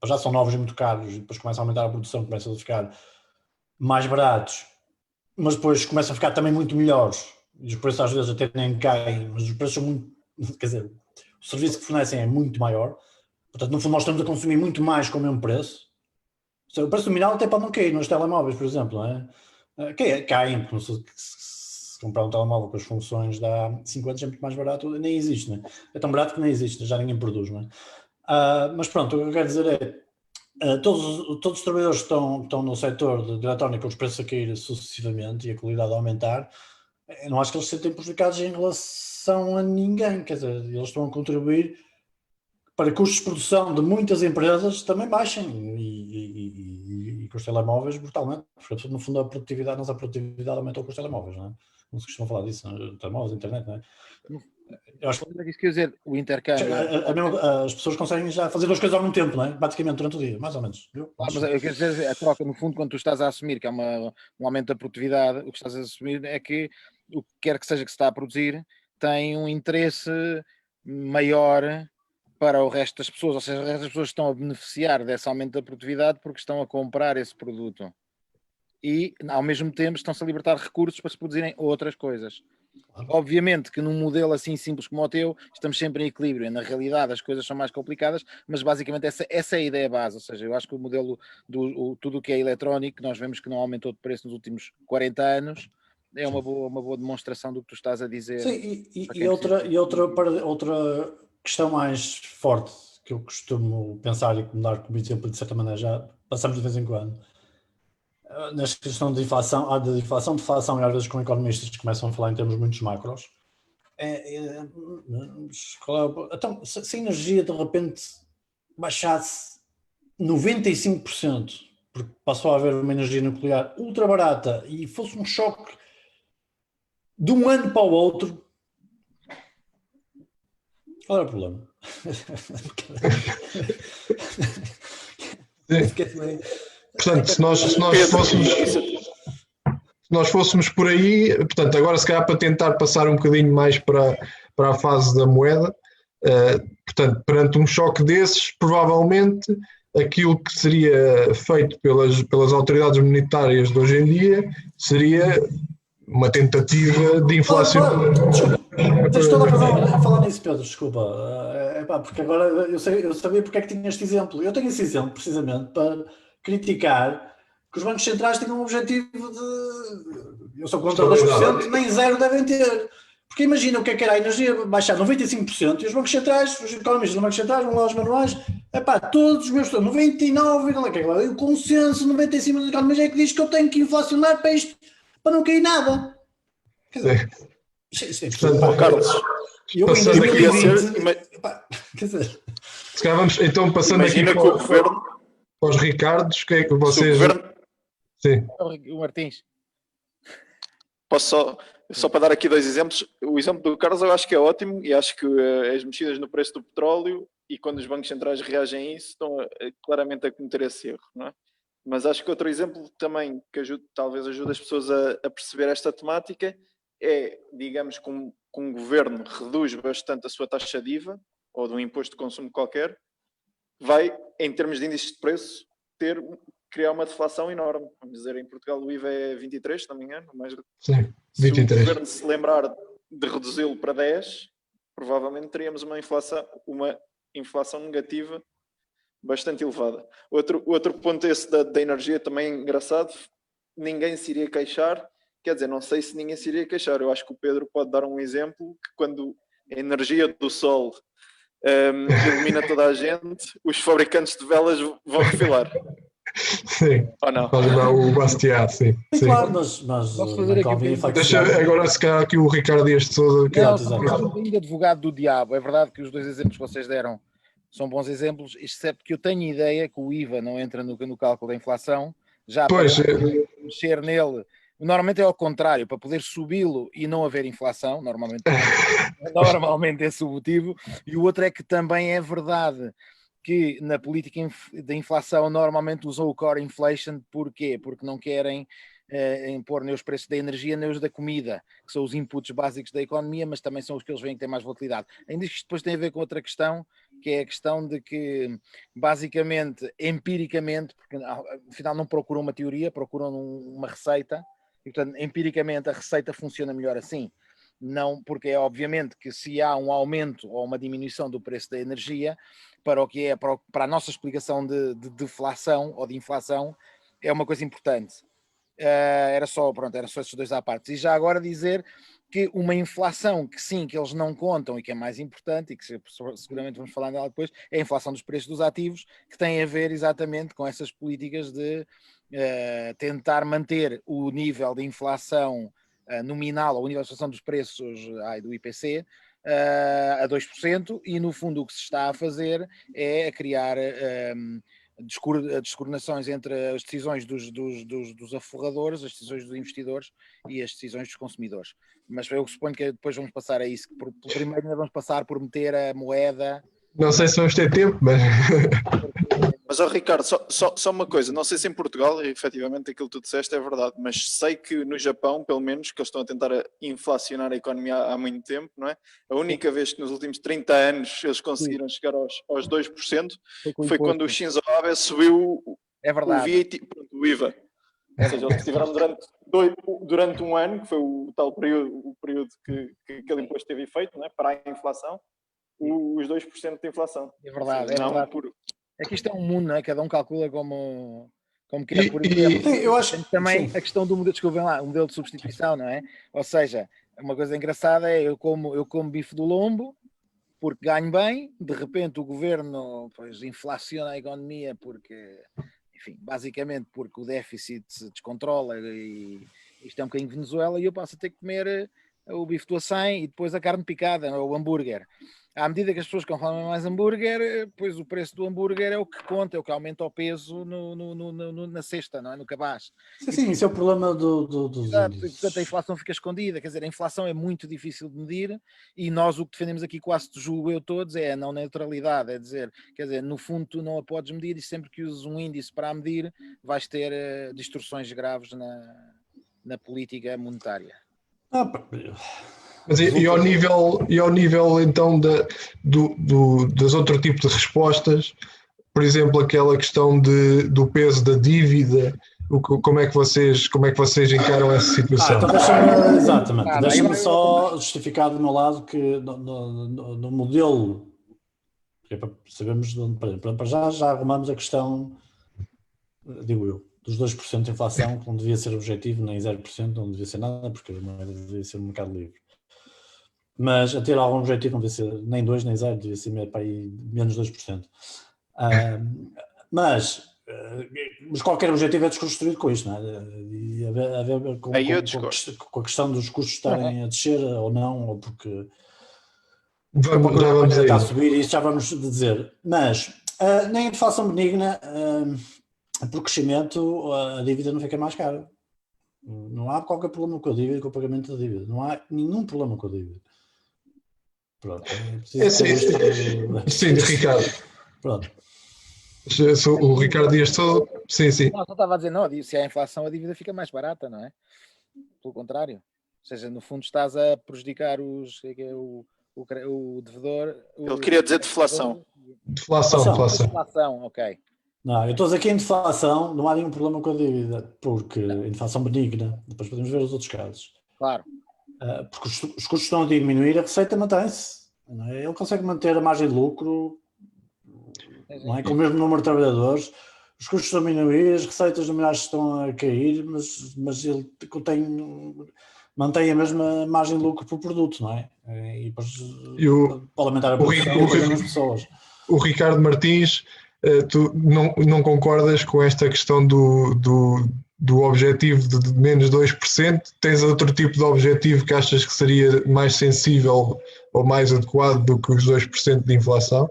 já são novos e muito caros, e depois começa a aumentar a produção, começam a ficar mais baratos, mas depois começam a ficar também muito melhores, e os preços às vezes até nem caem, mas os preços são muito, quer dizer, o serviço que fornecem é muito maior, portanto no fundo nós estamos a consumir muito mais com o mesmo preço. O preço nominal até pode não cair nos telemóveis, por exemplo, não é? Caem, porque se comprar um telemóvel com as funções de há 5 anos é muito mais barato, nem existe, não é? É tão barato que nem existe, já ninguém produz, não é? Mas pronto, o que eu quero dizer é, todos os trabalhadores que estão no setor de eletrónica com os preços a cair sucessivamente e a qualidade a aumentar, eu não acho que eles se sentem prejudicados em relação a ninguém, quer dizer, eles estão a contribuir para que custos de produção de muitas empresas também baixem e com os telemóveis brutalmente, porque no fundo a nossa produtividade aumentou com os telemóveis, não é? Não se costuma falar disso, não é? Telemóveis, internet, não é? Eu acho que isso quer dizer, o intercâmbio. As pessoas conseguem já fazer duas coisas ao mesmo tempo, não é? Praticamente durante o dia, mais ou menos. Mas eu quero dizer, a troca, no fundo, quando tu estás a assumir que há um aumento da produtividade, o que estás a assumir é que o que quer que seja que se está a produzir tem um interesse maior para o resto das pessoas, ou seja, o resto das pessoas estão a beneficiar desse aumento da produtividade porque estão a comprar esse produto e, ao mesmo tempo, estão-se a libertar recursos para se produzirem outras coisas. Obviamente que num modelo assim simples como o teu, estamos sempre em equilíbrio. Na realidade as coisas são mais complicadas, mas basicamente essa é a ideia base. Ou seja, eu acho que o modelo tudo o que é eletrónico, nós vemos que não aumentou de preço nos últimos 40 anos, é uma boa demonstração do que tu estás a dizer. Sim, e outra questão mais forte que eu costumo pensar e como dar como exemplo, de certa maneira já passamos de vez em quando, nesta questão de inflação, deflação, e às vezes com economistas que começam a falar em termos muito macros, então, se a energia de repente baixasse 95%, porque passou a haver uma energia nuclear ultra barata e fosse um choque de um ano para o outro, qual era o problema? Portanto, se nós fôssemos por aí, portanto, agora se calhar para tentar passar um bocadinho mais para a fase da moeda, portanto, perante um choque desses, provavelmente aquilo que seria feito pelas autoridades monetárias de hoje em dia seria uma tentativa de inflação. Desculpa, tens toda a razão a falar nisso, Pedro, desculpa. Porque agora eu sabia porque é que tinha este exemplo. Eu tenho esse exemplo precisamente para criticar que os bancos centrais tenham um objetivo de... Eu sou contra 2%, nem zero devem ter. Porque imagina o que era a energia baixar 95% e os bancos centrais, os economistas dos bancos centrais vão lá aos manuais, todos os meus 99, o consenso 95% dos economistas é que diz que eu tenho que inflacionar para isto, para não cair nada. Quer dizer, Carlos, eu em 2020, quer dizer... Se calhar vamos, então, passando aqui para os Ricardos, o que é que vocês... Sim. O Martins. Posso só para dar aqui dois exemplos. O exemplo do Carlos eu acho que é ótimo e acho que as mexidas no preço do petróleo e quando os bancos centrais reagem a isso estão claramente a cometer esse erro, não é? Mas acho que outro exemplo também que talvez ajude as pessoas a perceber esta temática é, digamos, que um governo reduz bastante a sua taxa de IVA ou de um imposto de consumo qualquer, vai, em termos de índice de preço, criar uma deflação enorme. Vamos dizer, em Portugal o IVA é 23, se não me engano. Sim, 23. Se o governo se lembrar de reduzi-lo para 10, provavelmente teríamos uma inflação negativa bastante elevada. Outro ponto esse da energia também engraçado, ninguém se iria queixar, quer dizer, não sei se ninguém se iria queixar, eu acho que o Pedro pode dar um exemplo que quando a energia do sol ilumina toda a gente, os fabricantes de velas vão refilar. Sim, ou não? Pode dar o Bastiat, sim. Claro, mas fazer aqui deixa agora se calhar aqui o Ricardo Dias de Sousa. Ainda advogado do diabo, é verdade que os dois exemplos que vocês deram são bons exemplos, exceto que eu tenho ideia que o IVA não entra no cálculo da inflação, já para mexer nele, normalmente é ao contrário, para poder subi-lo e não haver inflação, normalmente esse é o motivo, e o outro é que também é verdade que na política de inflação normalmente usam o core inflation, porquê? Porque não querem impor nem os preços da energia nem os da comida, que são os inputs básicos da economia, mas também são os que eles veem que têm mais volatilidade. Ainda que isto depois tem a ver com outra questão, que é a questão de que, basicamente, empiricamente, porque afinal não procuram uma teoria, procuram uma receita, e portanto, empiricamente a receita funciona melhor assim. Não, porque é obviamente que se há um aumento ou uma diminuição do preço da energia, para o que é para a nossa explicação de deflação ou de inflação, é uma coisa importante. Era só esses dois à parte. E já agora dizer que uma inflação que sim, que eles não contam e que é mais importante, e que seguramente vamos falar dela depois, é a inflação dos preços dos ativos, que tem a ver exatamente com essas políticas de tentar manter o nível de inflação nominal, ou o nível de inflação dos preços do IPC, a 2%, e no fundo o que se está a fazer é a criar descoordenações entre as decisões dos aforradores, as decisões dos investidores e as decisões dos consumidores. Mas eu suponho que depois vamos passar a isso. Primeiro ainda vamos passar por meter a moeda... Não sei se vamos ter tempo, mas... Mas, Ricardo, só uma coisa, não sei se em Portugal, efetivamente aquilo que tu disseste é verdade, mas sei que no Japão, pelo menos, que eles estão a tentar inflacionar a economia há muito tempo, não é? A única vez que nos últimos 30 anos eles conseguiram chegar aos 2% foi quando o Shinzo Abe subiu o VAT, o IVA. Ou seja, eles tiveram durante um ano, que foi o tal período que aquele imposto teve efeito, né, para a inflação, os 2% de inflação. É verdade, seja, é verdade. É que isto é um mundo, não é? Cada um calcula como quer. Por exemplo, eu acho também a questão do modelo, desculpem lá, o modelo de substituição, não é? Ou seja, uma coisa engraçada é eu como bife do lombo porque ganho bem, de repente o governo pois, inflaciona a economia porque, enfim, basicamente porque o déficit se descontrola e isto é um bocadinho Venezuela e eu passo a ter que comer o bife do acém e depois a carne picada, ou o hambúrguer. À medida que as pessoas consomem mais hambúrguer, pois o preço do hambúrguer é o que conta, é o que aumenta o peso na cesta, não é? No cabaz. Sim, isso é o problema dos Exato, e, índices. portanto a inflação fica escondida, quer dizer, a inflação é muito difícil de medir e nós o que defendemos aqui quase, julgo eu todos, é a não neutralidade, é dizer, quer dizer, no fundo tu não a podes medir e sempre que usas um índice para a medir vais ter distorções graves na política monetária. Mas e ao nível então das outro tipo de respostas, por exemplo, aquela questão do peso da dívida, como é que vocês encaram essa situação? Então deixa-me só justificar do meu lado que no modelo, sabemos, já arrumamos a questão, digo eu, dos 2% de inflação, que não devia ser objetivo, nem 0%, não devia ser nada, porque a moeda devia ser um mercado livre. Mas a ter algum objetivo não devia ser nem 2, nem 0, devia ser para aí menos 2%. Mas qualquer objetivo é desconstruído com isto, não é? E a ver com a questão dos custos estarem a descer ou não, ou porque já vamos a subir, isso já vamos dizer. Mas na inflação benigna, por crescimento, a dívida não fica mais cara. Não há qualquer problema com a dívida, com o pagamento da dívida. Não há nenhum problema com a dívida. Pronto. Sim, Ricardo. Pronto. O Ricardo Dias todo. Sim. Não, só estava a dizer, não, se há inflação, a dívida fica mais barata, não é? Pelo contrário. Ou seja, no fundo estás a prejudicar o devedor. Ele queria dizer deflação. Deflação, ok. Não, eu estou aqui em deflação, não há nenhum problema com a dívida, porque inflação benigna, depois podemos ver os outros casos. Claro. Porque os custos estão a diminuir, a receita mantém-se. Ele consegue manter a margem de lucro, não é? Com o mesmo número de trabalhadores, os custos estão a diminuir, as receitas nominais estão a cair, mas ele mantém a mesma margem de lucro por produto, não é? E depois pode aumentar a produção das pessoas. O Ricardo Martins, tu não concordas com esta questão do objetivo de menos 2%? Tens outro tipo de objetivo que achas que seria mais sensível ou mais adequado do que os 2% de inflação?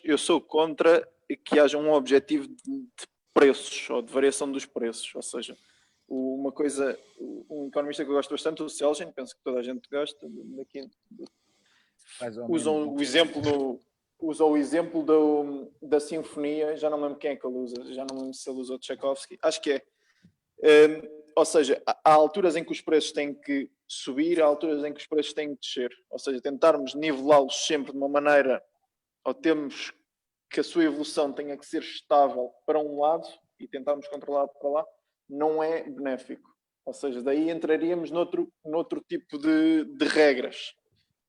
Eu sou contra que haja um objetivo de preços ou de variação dos preços, ou seja, um economista que eu gosto bastante, o Celgin, penso que toda a gente gosta, usam o exemplo da sinfonia, já não lembro quem é que ele usa, já não lembro se ele usou Tchaikovsky, acho que é. Ou seja, há alturas em que os preços têm que subir, há alturas em que os preços têm que descer, ou seja, tentarmos nivelá-los sempre de uma maneira, ou temos que a sua evolução tenha que ser estável para um lado e tentarmos controlar para lá, não é benéfico. Ou seja, daí entraríamos noutro tipo de regras,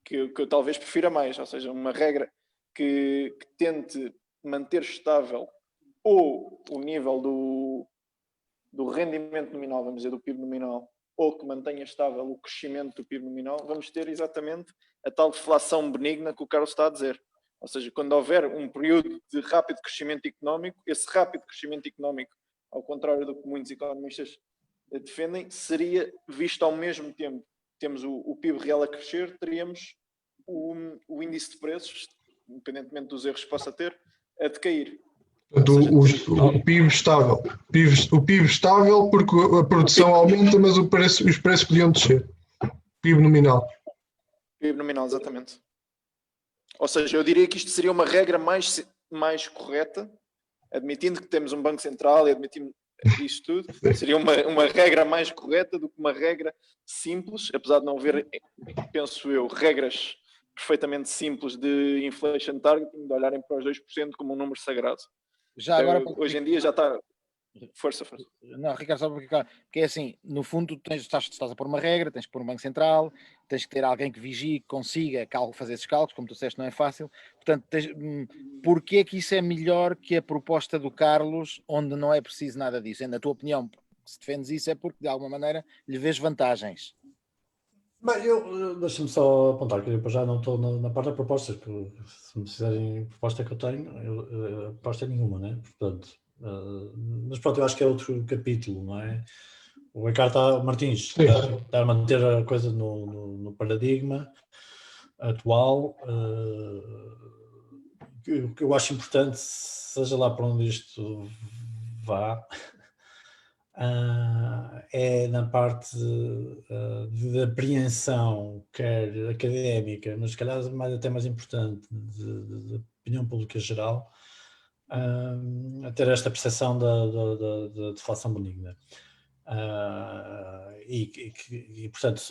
que eu talvez prefira mais, ou seja, uma regra que tente manter estável ou o nível do rendimento nominal, vamos dizer, do PIB nominal, ou que mantenha estável o crescimento do PIB nominal, vamos ter exatamente a tal deflação benigna que o Carlos está a dizer. Ou seja, quando houver um período de rápido crescimento económico, esse rápido crescimento económico, ao contrário do que muitos economistas defendem, seria visto ao mesmo tempo. Temos o PIB real a crescer, teríamos o índice de preços, independentemente dos erros que possa ter, a decair. O PIB estável. O PIB estável porque a produção aumenta, mas os preços podiam descer. PIB nominal. PIB nominal, exatamente. Ou seja, eu diria que isto seria uma regra mais correta, admitindo que temos um Banco Central e admitindo isto tudo, seria uma regra mais correta do que uma regra simples, apesar de não haver, penso eu, regras perfeitamente simples de inflation targeting, de olharem para os 2% como um número sagrado. Já agora, hoje em dia já está... Força. Não, Ricardo, só porque é assim, no fundo estás a pôr uma regra, tens que pôr um banco central, tens que ter alguém que vigie, que consiga fazer esses cálculos, como tu disseste, não é fácil. Portanto, porquê é que isso é melhor que a proposta do Carlos, onde não é preciso nada disso? Na tua opinião, se defendes isso, é porque de alguma maneira lhe vês vantagens. Bem, deixa-me só apontar que eu já não estou na parte da proposta, que se me fizerem proposta que eu tenho, a proposta é nenhuma, né? Portanto, mas pronto, eu acho que é outro capítulo, não é? O Ricardo Martins está a manter a coisa no paradigma atual, o que eu acho importante, seja lá para onde isto vá, é na parte de apreensão, quer académica, mas se calhar até mais importante, de opinião pública geral, a ter esta percepção da deflação benigna. E portanto,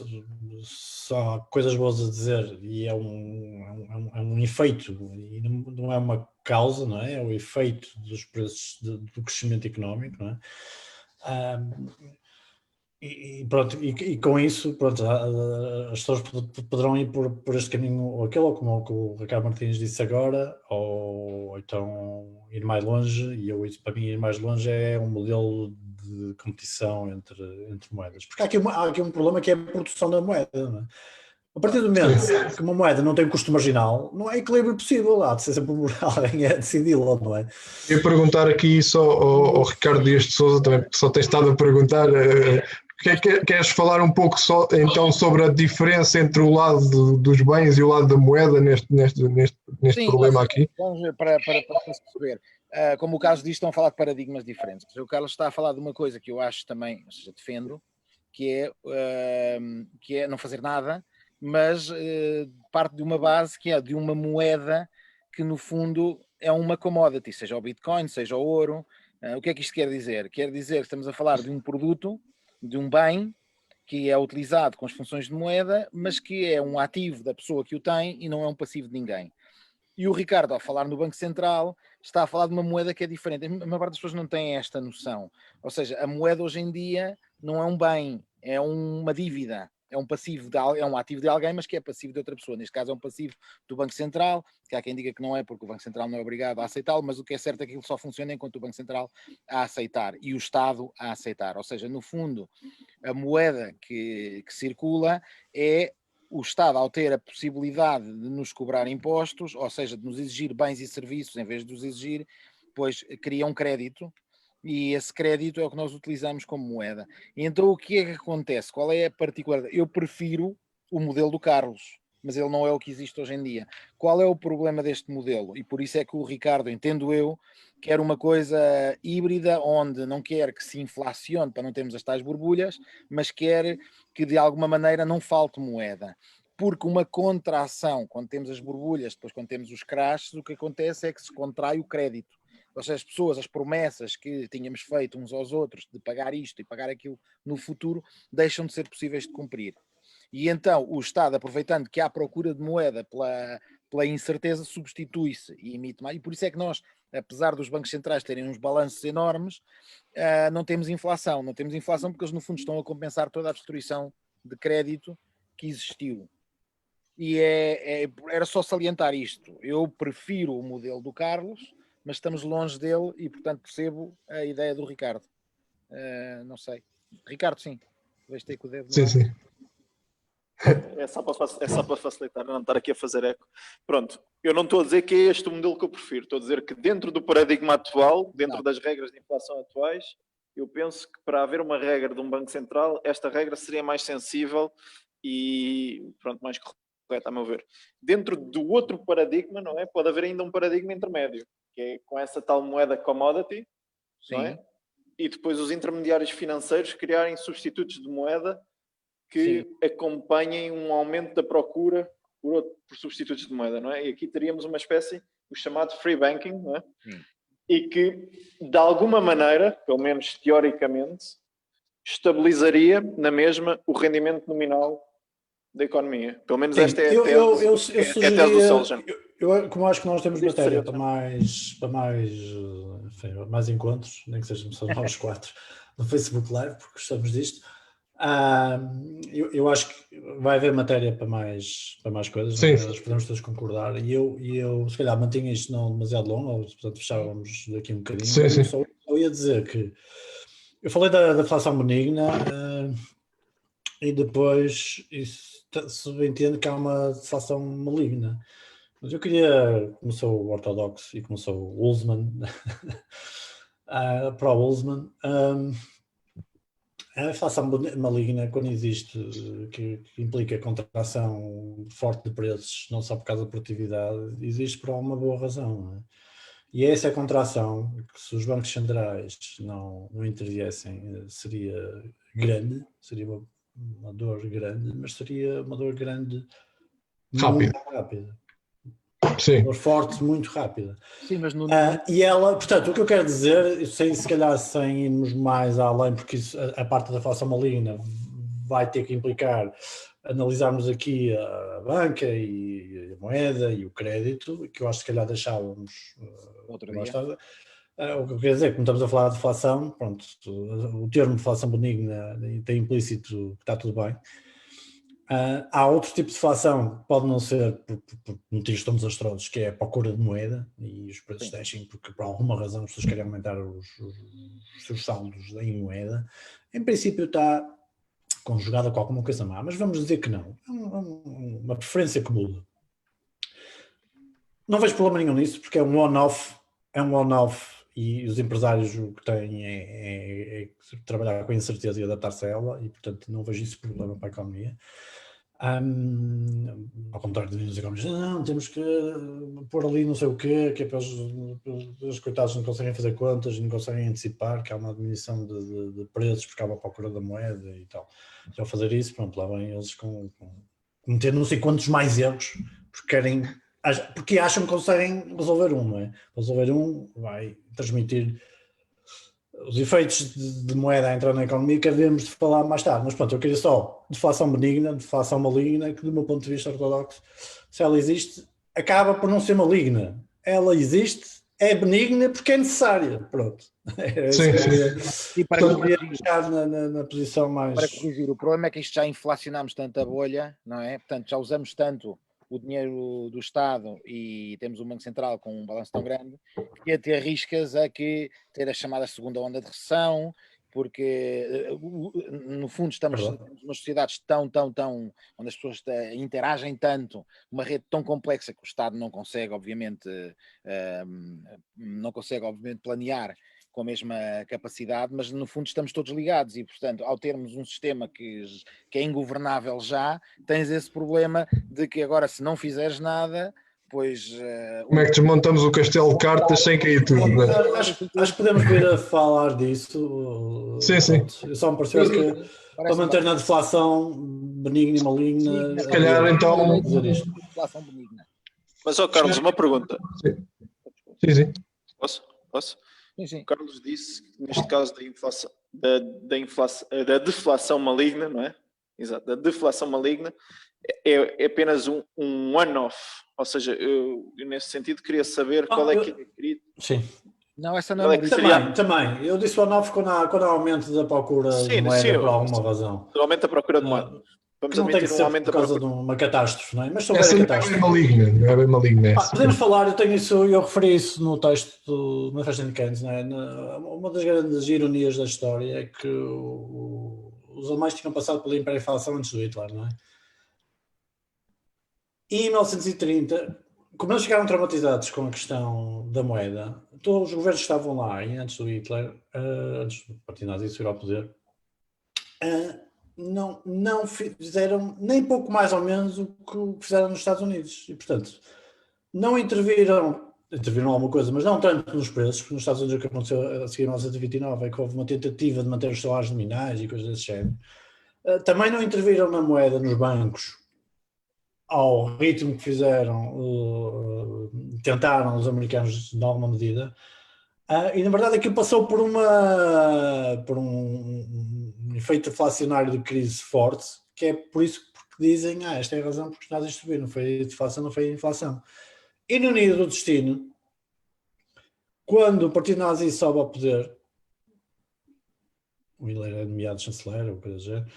só há coisas boas a dizer, e é um efeito, e não é uma causa, não é? É o efeito dos preços do crescimento económico, não é? Pronto, e com isso, pronto, as pessoas poderão ir por este caminho ou aquele, ou como o Ricardo Martins disse agora, ou então ir mais longe, e para mim ir mais longe é um modelo de competição entre moedas. Porque há aqui um problema que é a produção da moeda, não é? A partir do momento que uma moeda não tem custo marginal, não há equilíbrio possível, há de ser sempre alguém a decidi-lo, não é? Eu ia perguntar aqui só ao Ricardo Dias de Sousa, também só tens estado a perguntar, queres falar um pouco só então sobre a diferença entre o lado dos bens e o lado da moeda neste Sim, problema aqui? Vamos ver, para perceber. Como o Carlos diz, estão a falar de paradigmas diferentes. O Carlos está a falar de uma coisa que eu acho também, ou seja, defendo, que é não fazer nada, mas parte de uma base que é de uma moeda que no fundo é uma commodity, seja o Bitcoin, seja o ouro. O que é que isto quer dizer? Quer dizer que estamos a falar de um produto, de um bem, que é utilizado com as funções de moeda, mas que é um ativo da pessoa que o tem e não é um passivo de ninguém. E o Ricardo, ao falar no Banco Central, está a falar de uma moeda que é diferente. A maior parte das pessoas não tem esta noção. Ou seja, a moeda hoje em dia não é um bem, é uma dívida. É um passivo, é um ativo de alguém, mas que é passivo de outra pessoa. Neste caso é um passivo do Banco Central, que há quem diga que não é, porque o Banco Central não é obrigado a aceitá-lo, mas o que é certo é que aquilo só funciona enquanto o Banco Central a aceitar e o Estado a aceitar. Ou seja, no fundo, a moeda que circula é o Estado, ao ter a possibilidade de nos cobrar impostos, ou seja, de nos exigir bens e serviços em vez de os exigir, pois cria um crédito, e esse crédito é o que nós utilizamos como moeda. E então o que é que acontece? Qual é a particularidade? Eu prefiro o modelo do Carlos, mas ele não é o que existe hoje em dia. Qual é o problema deste modelo? E por isso é que o Ricardo, entendo eu, quer uma coisa híbrida, onde não quer que se inflacione para não termos as tais borbulhas, mas quer que de alguma maneira não falte moeda. Porque uma contração, quando temos as borbulhas, depois quando temos os crashes, o que acontece é que se contrai o crédito. Ou seja, as pessoas, as promessas que tínhamos feito uns aos outros de pagar isto e pagar aquilo no futuro, deixam de ser possíveis de cumprir. E então o Estado, aproveitando que há procura de moeda pela incerteza, substitui-se e emite mais. E por isso é que nós, apesar dos bancos centrais terem uns balanços enormes, não temos inflação. Não temos inflação porque eles, no fundo, estão a compensar toda a destruição de crédito que existiu. E era só salientar isto. Eu prefiro o modelo do Carlos, mas estamos longe dele e, portanto, percebo a ideia do Ricardo. Não sei. Ricardo, sim. Vejo ter com o dedo. Sim. É só para facilitar, não estar aqui a fazer eco. Pronto, eu não estou a dizer que é este o modelo que eu prefiro. Estou a dizer que dentro do paradigma atual, dentro das regras de inflação atuais, eu penso que para haver uma regra de um Banco Central, esta regra seria mais sensível e, pronto, mais correta, a meu ver. Dentro do outro paradigma, não é? Pode haver ainda um paradigma intermédio, que é com essa tal moeda commodity, não é? E depois os intermediários financeiros criarem substitutos de moeda que acompanhem um aumento da procura por substitutos de moeda, não é? E aqui teríamos uma espécie, o chamado free banking, não é? E que, de alguma maneira, pelo menos teoricamente, estabilizaria na mesma o rendimento nominal da economia. Pelo menos esta é a tese do Solgen. como acho que nós temos matéria para mais encontros, nem que sejam só nós 4 no Facebook Live, porque gostamos disto. Eu acho que vai haver matéria para mais coisas, sim, nós podemos todos concordar, e eu se calhar mantinha isto não demasiado longo, portanto fechávamos daqui um bocadinho. Sim, sim. Só ia dizer que eu falei da deflação benigna, e depois isso subentende que há uma deflação maligna. Mas eu queria, como sou ortodoxo e como sou Ulsman, pró-Ulsman, a deflação maligna, quando existe, que implica contração forte de preços, não só por causa da produtividade, existe por uma boa razão. Não é? E essa contração, que se os bancos centrais não interviessem, seria grande, seria uma dor grande, mas seria uma dor grande muito rápida. Sim. Uma dor forte, muito rápida. Sim, mas e ela, portanto, o que eu quero dizer, se calhar sem irmos mais além, porque isso, a parte da deflação maligna vai ter que implicar analisarmos aqui a banca e a moeda e o crédito, que eu acho que se calhar deixávamos outro dia. O que eu quero dizer, como estamos a falar de deflação, pronto, o termo deflação benigna tem implícito que está tudo bem. Há outro tipo de deflação que pode não ser por motivos tão desastrosos, que é a procura de moeda e os preços descem porque por alguma razão as pessoas querem aumentar os seus saldos em moeda. Em princípio está conjugada com alguma coisa má, mas vamos dizer que não. É uma preferência que muda. Não vejo problema nenhum nisso, porque é um on-off, e os empresários o que têm é trabalhar com incerteza e adaptar-se a ela, e portanto não vejo isso problema para a economia. Ao contrário de economistas, não, temos que pôr ali não sei o quê, que é para os coitados não conseguem fazer contas, não conseguem antecipar, que há uma diminuição de preços porque há uma procura da moeda e tal. E ao fazer isso, pronto, lá vêm eles cometer não sei quantos mais erros, porque acham que conseguem resolver um, não é? Resolver um vai transmitir os efeitos de moeda a entrar na economia que havemos de falar mais tarde. Mas pronto, eu queria só deflação benigna, deflação maligna, que do meu ponto de vista ortodoxo, se ela existe, acaba por não ser maligna. Ela existe, é benigna porque é necessária. Pronto. E para deixar na posição mais... Para corrigir, o problema é que isto já inflacionámos tanto a bolha, não é? Portanto, já usamos tanto o dinheiro do Estado e temos um Banco Central com um balanço tão grande que até arriscas a que ter a chamada segunda onda de recessão, porque no fundo temos uma sociedade tão onde as pessoas interagem tanto, uma rede tão complexa que o Estado não consegue obviamente planear com a mesma capacidade, mas no fundo estamos todos ligados e, portanto, ao termos um sistema que é ingovernável já, tens esse problema de que agora se não fizeres nada, pois... Como é que desmontamos o castelo de cartas sem cair tudo? Né? Acho que podemos vir a falar disso. Sim. Só me pareceu que para manter na deflação benigna e maligna... Se calhar então... Deflação benigna. Mas, Carlos, uma pergunta. Sim. Posso? Sim. O Carlos disse que neste caso da deflação maligna, não é? Exato, da deflação maligna é apenas um one-off. Ou seja, eu nesse sentido queria saber qual é que é querido. Sim. Não, essa não é Também. Eu disse one-off quando há aumento da procura de moeda por alguma razão. Aumento da procura de moeda. Vamos não tem que ser por causa de uma catástrofe, não é? Mas sobre essa a catástrofe. Não é bem maligna. Podemos falar, eu referi isso no texto na Festa de Keynes, não é? Uma das grandes ironias da história é que os alemães tinham passado pela hiperinflação antes do Hitler, não é? E em 1930, como eles ficaram traumatizados com a questão da moeda, todos os governos que estavam lá, e antes do Hitler, antes do Partido Nazi subir ao poder, não fizeram nem pouco mais ou menos o que fizeram nos Estados Unidos. E, portanto, não interviram alguma coisa, mas não tanto nos preços, porque nos Estados Unidos o que aconteceu a seguir em 1929 é que houve uma tentativa de manter os salários nominais e coisas desse género. Também não interviram na moeda, nos bancos, ao ritmo que fizeram, tentaram os americanos de alguma medida. E na verdade aquilo passou por um efeito inflacionário de crise forte, que é por isso que dizem, esta é a razão porque os nazis subiram, não foi deflação, não foi inflação. E no Nido do Destino, quando o Partido Nazi sobe ao poder, o Hitler era nomeado chanceler, ou coisa do género,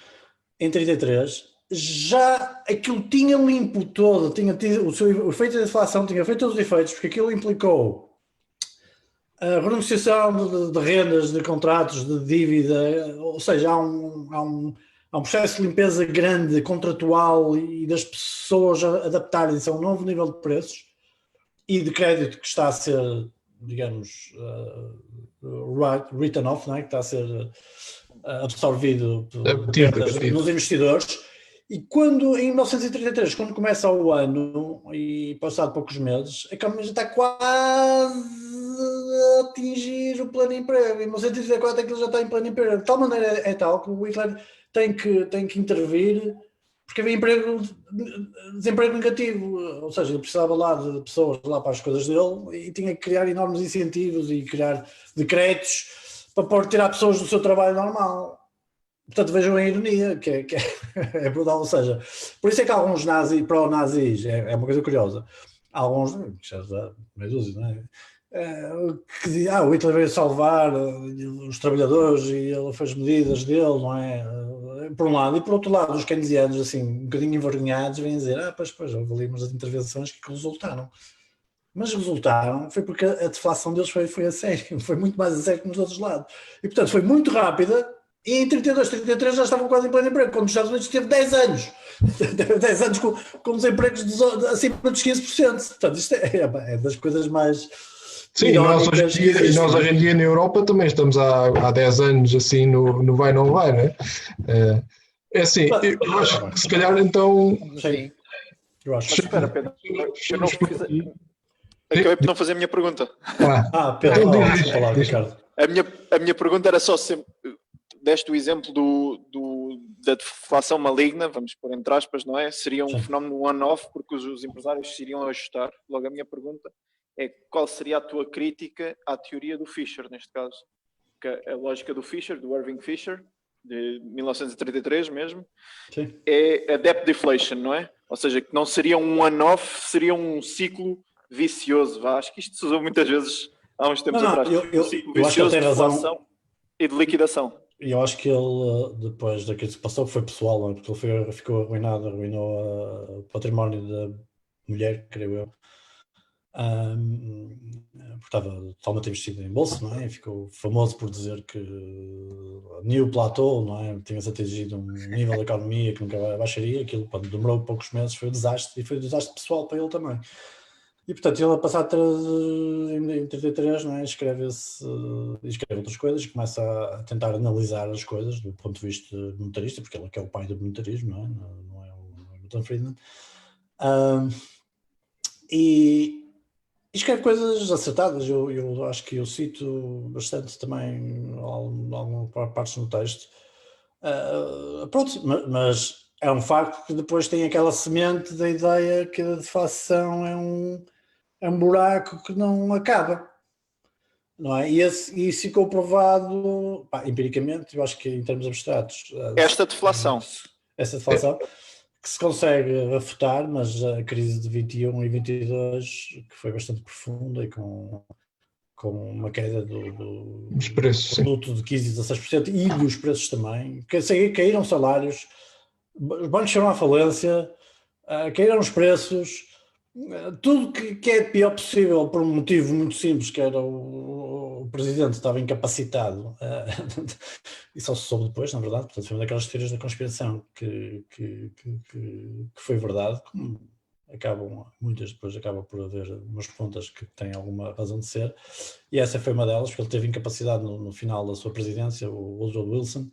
em 1933, já aquilo tinha limpo todo, tinha tido o efeito da inflação, tinha feito todos os efeitos, porque aquilo implicou a renegociação de rendas, de contratos, de dívida, ou seja, há um processo de limpeza grande, contratual, e das pessoas adaptarem-se a um novo nível de preços e de crédito que está a ser, digamos, written off, não é? Que está a ser absorvido nos investidores. E quando, em 1933, quando começa o ano, e passado poucos meses, a economia já está quase a atingir o pleno emprego. Em 1934 aquilo já está em pleno emprego. De tal maneira é tal que o Hitler tem que intervir, porque havia desemprego negativo, ou seja, ele precisava lá de pessoas lá para as coisas dele e tinha que criar enormes incentivos e criar decretos para tirar pessoas do seu trabalho normal. Portanto, vejam a ironia, que é brutal. Ou seja, por isso é que alguns pró-nazis, é uma coisa curiosa, alguns, já meio dúzia, não é? Que dizem, o Hitler veio salvar os trabalhadores e ele fez medidas dele, não é? Por um lado, e por outro lado, os keynesianos, assim, um bocadinho envergonhados, vêm dizer, pois, houve ali umas intervenções que resultaram. Mas resultaram, foi porque a deflação deles foi a sério, foi muito mais a sério que nos outros lados. E, portanto, foi muito rápida. E em 32, 33 já estavam quase em pleno emprego, quando os Estados Unidos teve 10 anos. 10 anos com desempregos acima dos 15%. Portanto, isto é das coisas mais... Sim, nós hoje em dia na Europa também estamos há 10 anos assim no vai não vai, né? É assim, eu acho que se calhar então... Sim, eu acho. Mas espera, Pedro, acabei por não fazer a minha pergunta. Pedro, falar, Ricardo. A minha pergunta era só se deste o exemplo da deflação maligna, vamos pôr entre aspas, não é? Seria um fenómeno one-off porque os empresários se iriam ajustar. Logo a minha pergunta é qual seria a tua crítica à teoria do Fisher, neste caso? Que a lógica do Fisher, do Irving Fisher, de 1933 mesmo, sim, é a debt deflation, não é? Ou seja, que não seria um one-off, seria um ciclo vicioso. Acho que isto se usou muitas vezes há uns tempos atrás. Eu acho que ele tem razão. E de liquidação. E eu acho que ele, depois daquilo que se passou, foi pessoal, não é? Porque ele ficou arruinado, arruinou o património da mulher, creio eu. Porque estava totalmente investido em bolsa, não é? E ficou famoso por dizer que New Plateau, não é? Tinha-se atingido um nível de economia que nunca baixaria. Aquilo, quando demorou poucos meses, foi um desastre, e foi um desastre pessoal para ele também. E, portanto, ele a passar em 33, não é? escreve outras coisas e começa a tentar analisar as coisas do ponto de vista monetarista, porque ele é que é o pai do monetarismo, não é? Não é o Milton Friedman. E escreve coisas acertadas. Eu acho que eu cito bastante também algumas partes no texto. Pronto, mas é um facto que depois tem aquela semente da ideia que a deflação é um buraco que não acaba, não é? E isso ficou provado empiricamente, eu acho que em termos abstratos. Esta deflação. Essa deflação que se consegue refutar, mas a crise de 21 e 22, que foi bastante profunda e com uma queda dos preços, produto de 15% a 16% e dos preços também, caíram salários, os bancos foram à falência, caíram os preços, tudo que é pior possível por um motivo muito simples, que era o presidente estava incapacitado, e só se soube depois, na verdade. Portanto, foi uma daquelas teorias da conspiração que foi verdade, como muitas depois acabam por haver umas pontas que têm alguma razão de ser, e essa foi uma delas, porque ele teve incapacidade no final da sua presidência, o Woodrow Wilson,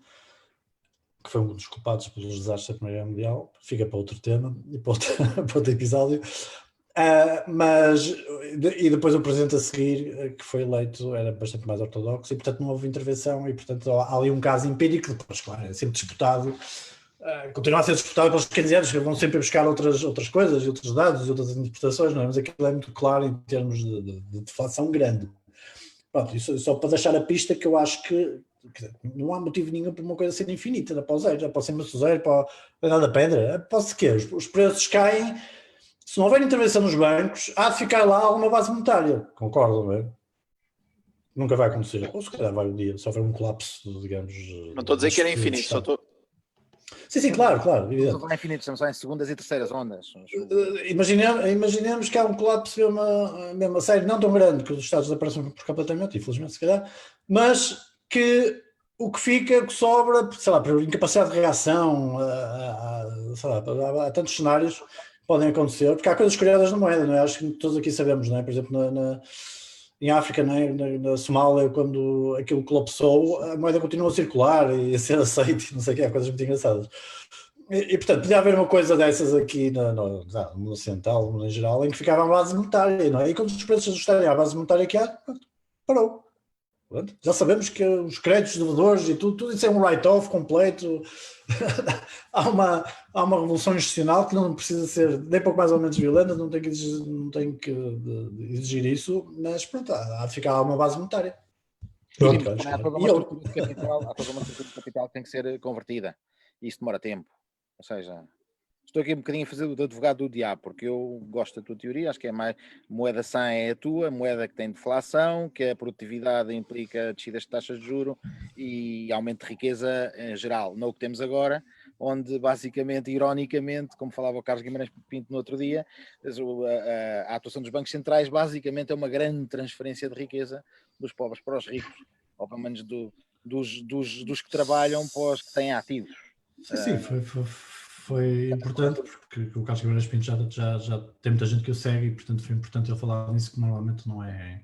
que foi um dos culpados pelos desastres da Primeira Guerra Mundial. Fica para outro tema e para outro episódio. E depois o presidente a seguir, que foi eleito, era bastante mais ortodoxo e, portanto, não houve intervenção. E, portanto, há ali um caso empírico, depois, claro, é sempre disputado, continua a ser disputado pelos keynesianos, que vão sempre buscar outras coisas, outros dados e outras interpretações, não é? Mas aquilo é muito claro em termos de deflação grande. Pronto, isso só para deixar a pista que eu acho que não há motivo nenhum para uma coisa ser infinita, já pode ser zero, já pode ser maço zero, pode ser nada pedra, pode ser que os preços caem se não houver intervenção nos bancos, há de ficar lá alguma base monetária. Concordam, não é? Nunca vai acontecer. Ou se calhar vai um dia, se houver um colapso, digamos... Não estou a dizer que era infinito, só estou... Sim, claro. Não estamos lá infinito, estamos lá em segundas e terceiras ondas. Imaginemos que há um colapso mesmo a sério, não tão grande, que os Estados desaparecem por completamente, infelizmente, se calhar, mas que o que fica, o que sobra, sei lá, por incapacidade de reação, há tantos cenários que podem acontecer, porque há coisas criadas na moeda, não é? Acho que todos aqui sabemos, não é? Por exemplo, em África, não é? Na Somália, quando aquilo colapsou, a moeda continua a circular e a ser aceita, não sei o que, há coisas muito engraçadas. E portanto, podia haver uma coisa dessas aqui no mundo ocidental, no mundo em geral, em que ficava a base monetária, não é? E quando os preços ajustarem à base monetária que há, parou. Já sabemos que os créditos, devedores e tudo isso é um write-off completo. há uma revolução institucional que não precisa ser nem pouco mais ou menos violenta, não tem que exigir isso, mas pronto, há de ficar uma base monetária. Há toda uma estrutura de capital que tem que ser convertida e isso demora tempo. Ou seja, estou aqui um bocadinho a fazer o advogado do diabo, porque eu gosto da tua teoria, acho que é mais moeda sã é a tua, moeda que tem deflação, que a produtividade implica descidas de taxas de juros e aumento de riqueza em geral, não o que temos agora, onde basicamente, ironicamente, como falava o Carlos Guimarães Pinto no outro dia, a atuação dos bancos centrais basicamente é uma grande transferência de riqueza dos pobres para os ricos, ou pelo menos dos que trabalham para os que têm ativos. Sim, foi importante porque o Carlos Guimarães Pinto já tem muita gente que o segue e portanto foi importante ele falar nisso, que normalmente não é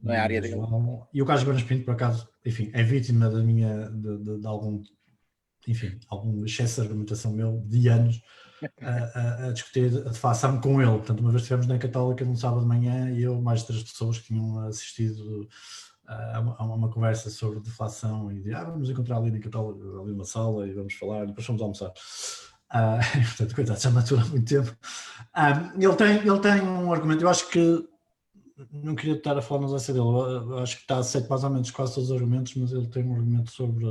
a área dele. E o Carlos Guimarães Pinto, por acaso, enfim, é vítima de algum excesso de argumentação meu de anos a discutir a deflação com ele. Portanto, uma vez estivemos na Católica num sábado de manhã e eu, mais 3 pessoas que tinham assistido a uma conversa sobre deflação e de vamos encontrar ali na Católica, ali numa sala e vamos falar e depois fomos almoçar. Portanto, coitado, já matura há muito tempo. Ele tem um argumento, eu acho que não queria estar a falar na ausência dele, eu acho que está aceito mais ou menos quase todos os argumentos, mas ele tem um argumento sobre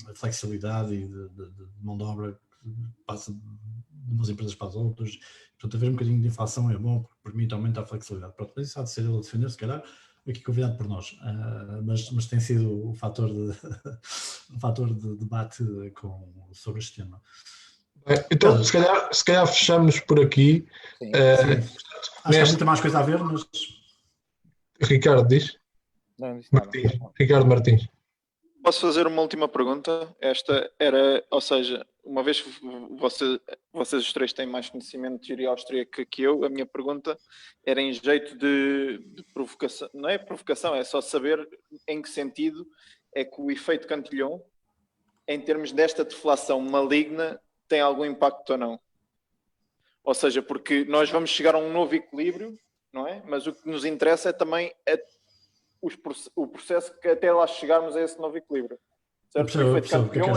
a flexibilidade e de mão de obra que passa de umas empresas para as outras. Portanto, haver um bocadinho de inflação é bom porque permite aumentar a flexibilidade. Pronto, mas isso há de ser ele a defender, se calhar, aqui convidado por nós, mas tem sido um fator de debate sobre este tema. Então, se calhar fechamos por aqui. Sim. Acho que há muita mais coisa a ver, mas... Ricardo diz? Não, Ricardo Martins. Posso fazer uma última pergunta? Esta era, ou seja, uma vez que vocês os três têm mais conhecimento de teoria austríaca que eu, a minha pergunta era em jeito de provocação, não é provocação, é só saber em que sentido é que o efeito Cantillon, em termos desta deflação maligna, tem algum impacto ou não. Ou seja, porque nós vamos chegar a um novo equilíbrio, não é? Mas o que nos interessa é também o processo que até lá chegarmos a esse novo equilíbrio. Certo? O efeito Cantillon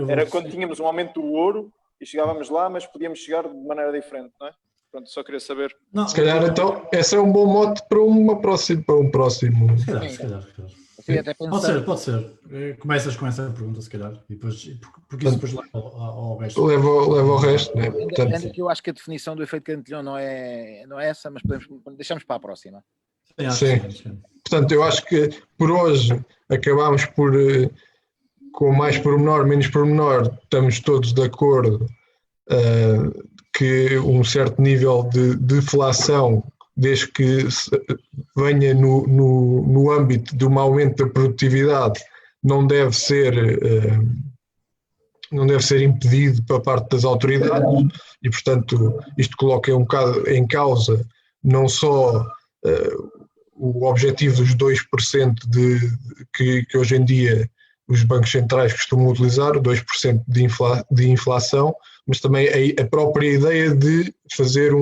era quando tínhamos um aumento do ouro e chegávamos lá, mas podíamos chegar de maneira diferente, não é? Pronto, só queria saber. Não, se calhar então, esse é um bom mote para um próximo. Se calhar. Pode ser. Começas com essa pergunta, se calhar, e depois, porque isso depois leva ao resto. Leva ao resto, né? Portanto, que eu acho que a definição do efeito Cantillon não é essa, mas deixamos para a próxima. Sim. Portanto, eu acho que por hoje acabámos por, com mais pormenor, menos pormenor, estamos todos de acordo que um certo nível de deflação, desde que venha no âmbito de um aumento da produtividade, não deve ser impedido para parte das autoridades e, portanto, isto coloca um bocado em causa não só o objetivo dos 2% que hoje em dia os bancos centrais costumam utilizar, 2% de inflação, mas também a própria ideia de fazer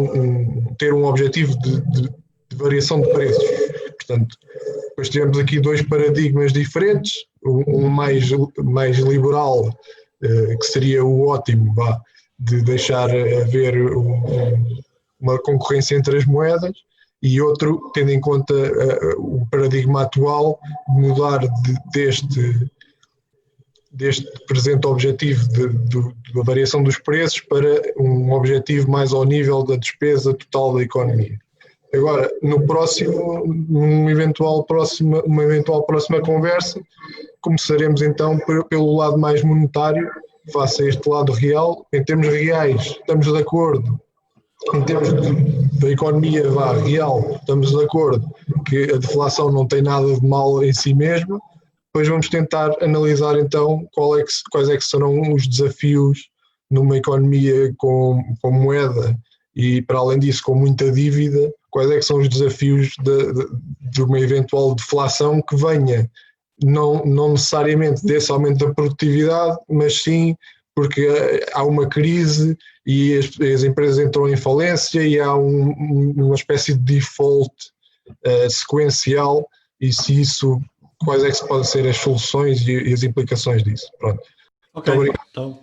ter um objetivo de variação de preços. Portanto, depois tivemos aqui 2 paradigmas diferentes, um mais liberal, que seria o ótimo, de deixar haver uma concorrência entre as moedas, e outro, tendo em conta deste presente objetivo da variação dos preços para um objetivo mais ao nível da despesa total da economia. Agora, uma eventual próxima conversa, começaremos então pelo lado mais monetário, face a este lado real. Em termos reais, estamos de acordo. Em termos da economia real, estamos de acordo que a deflação não tem nada de mal em si mesma. Depois vamos tentar analisar então quais é que serão os desafios numa economia com moeda e, para além disso, com muita dívida, quais é que são os desafios de uma eventual deflação que venha, não necessariamente desse aumento da produtividade, mas sim porque há uma crise e as empresas entram em falência e há uma espécie de default sequencial, e se isso, quais é que podem ser as soluções e as implicações disso. Pronto. Ok, então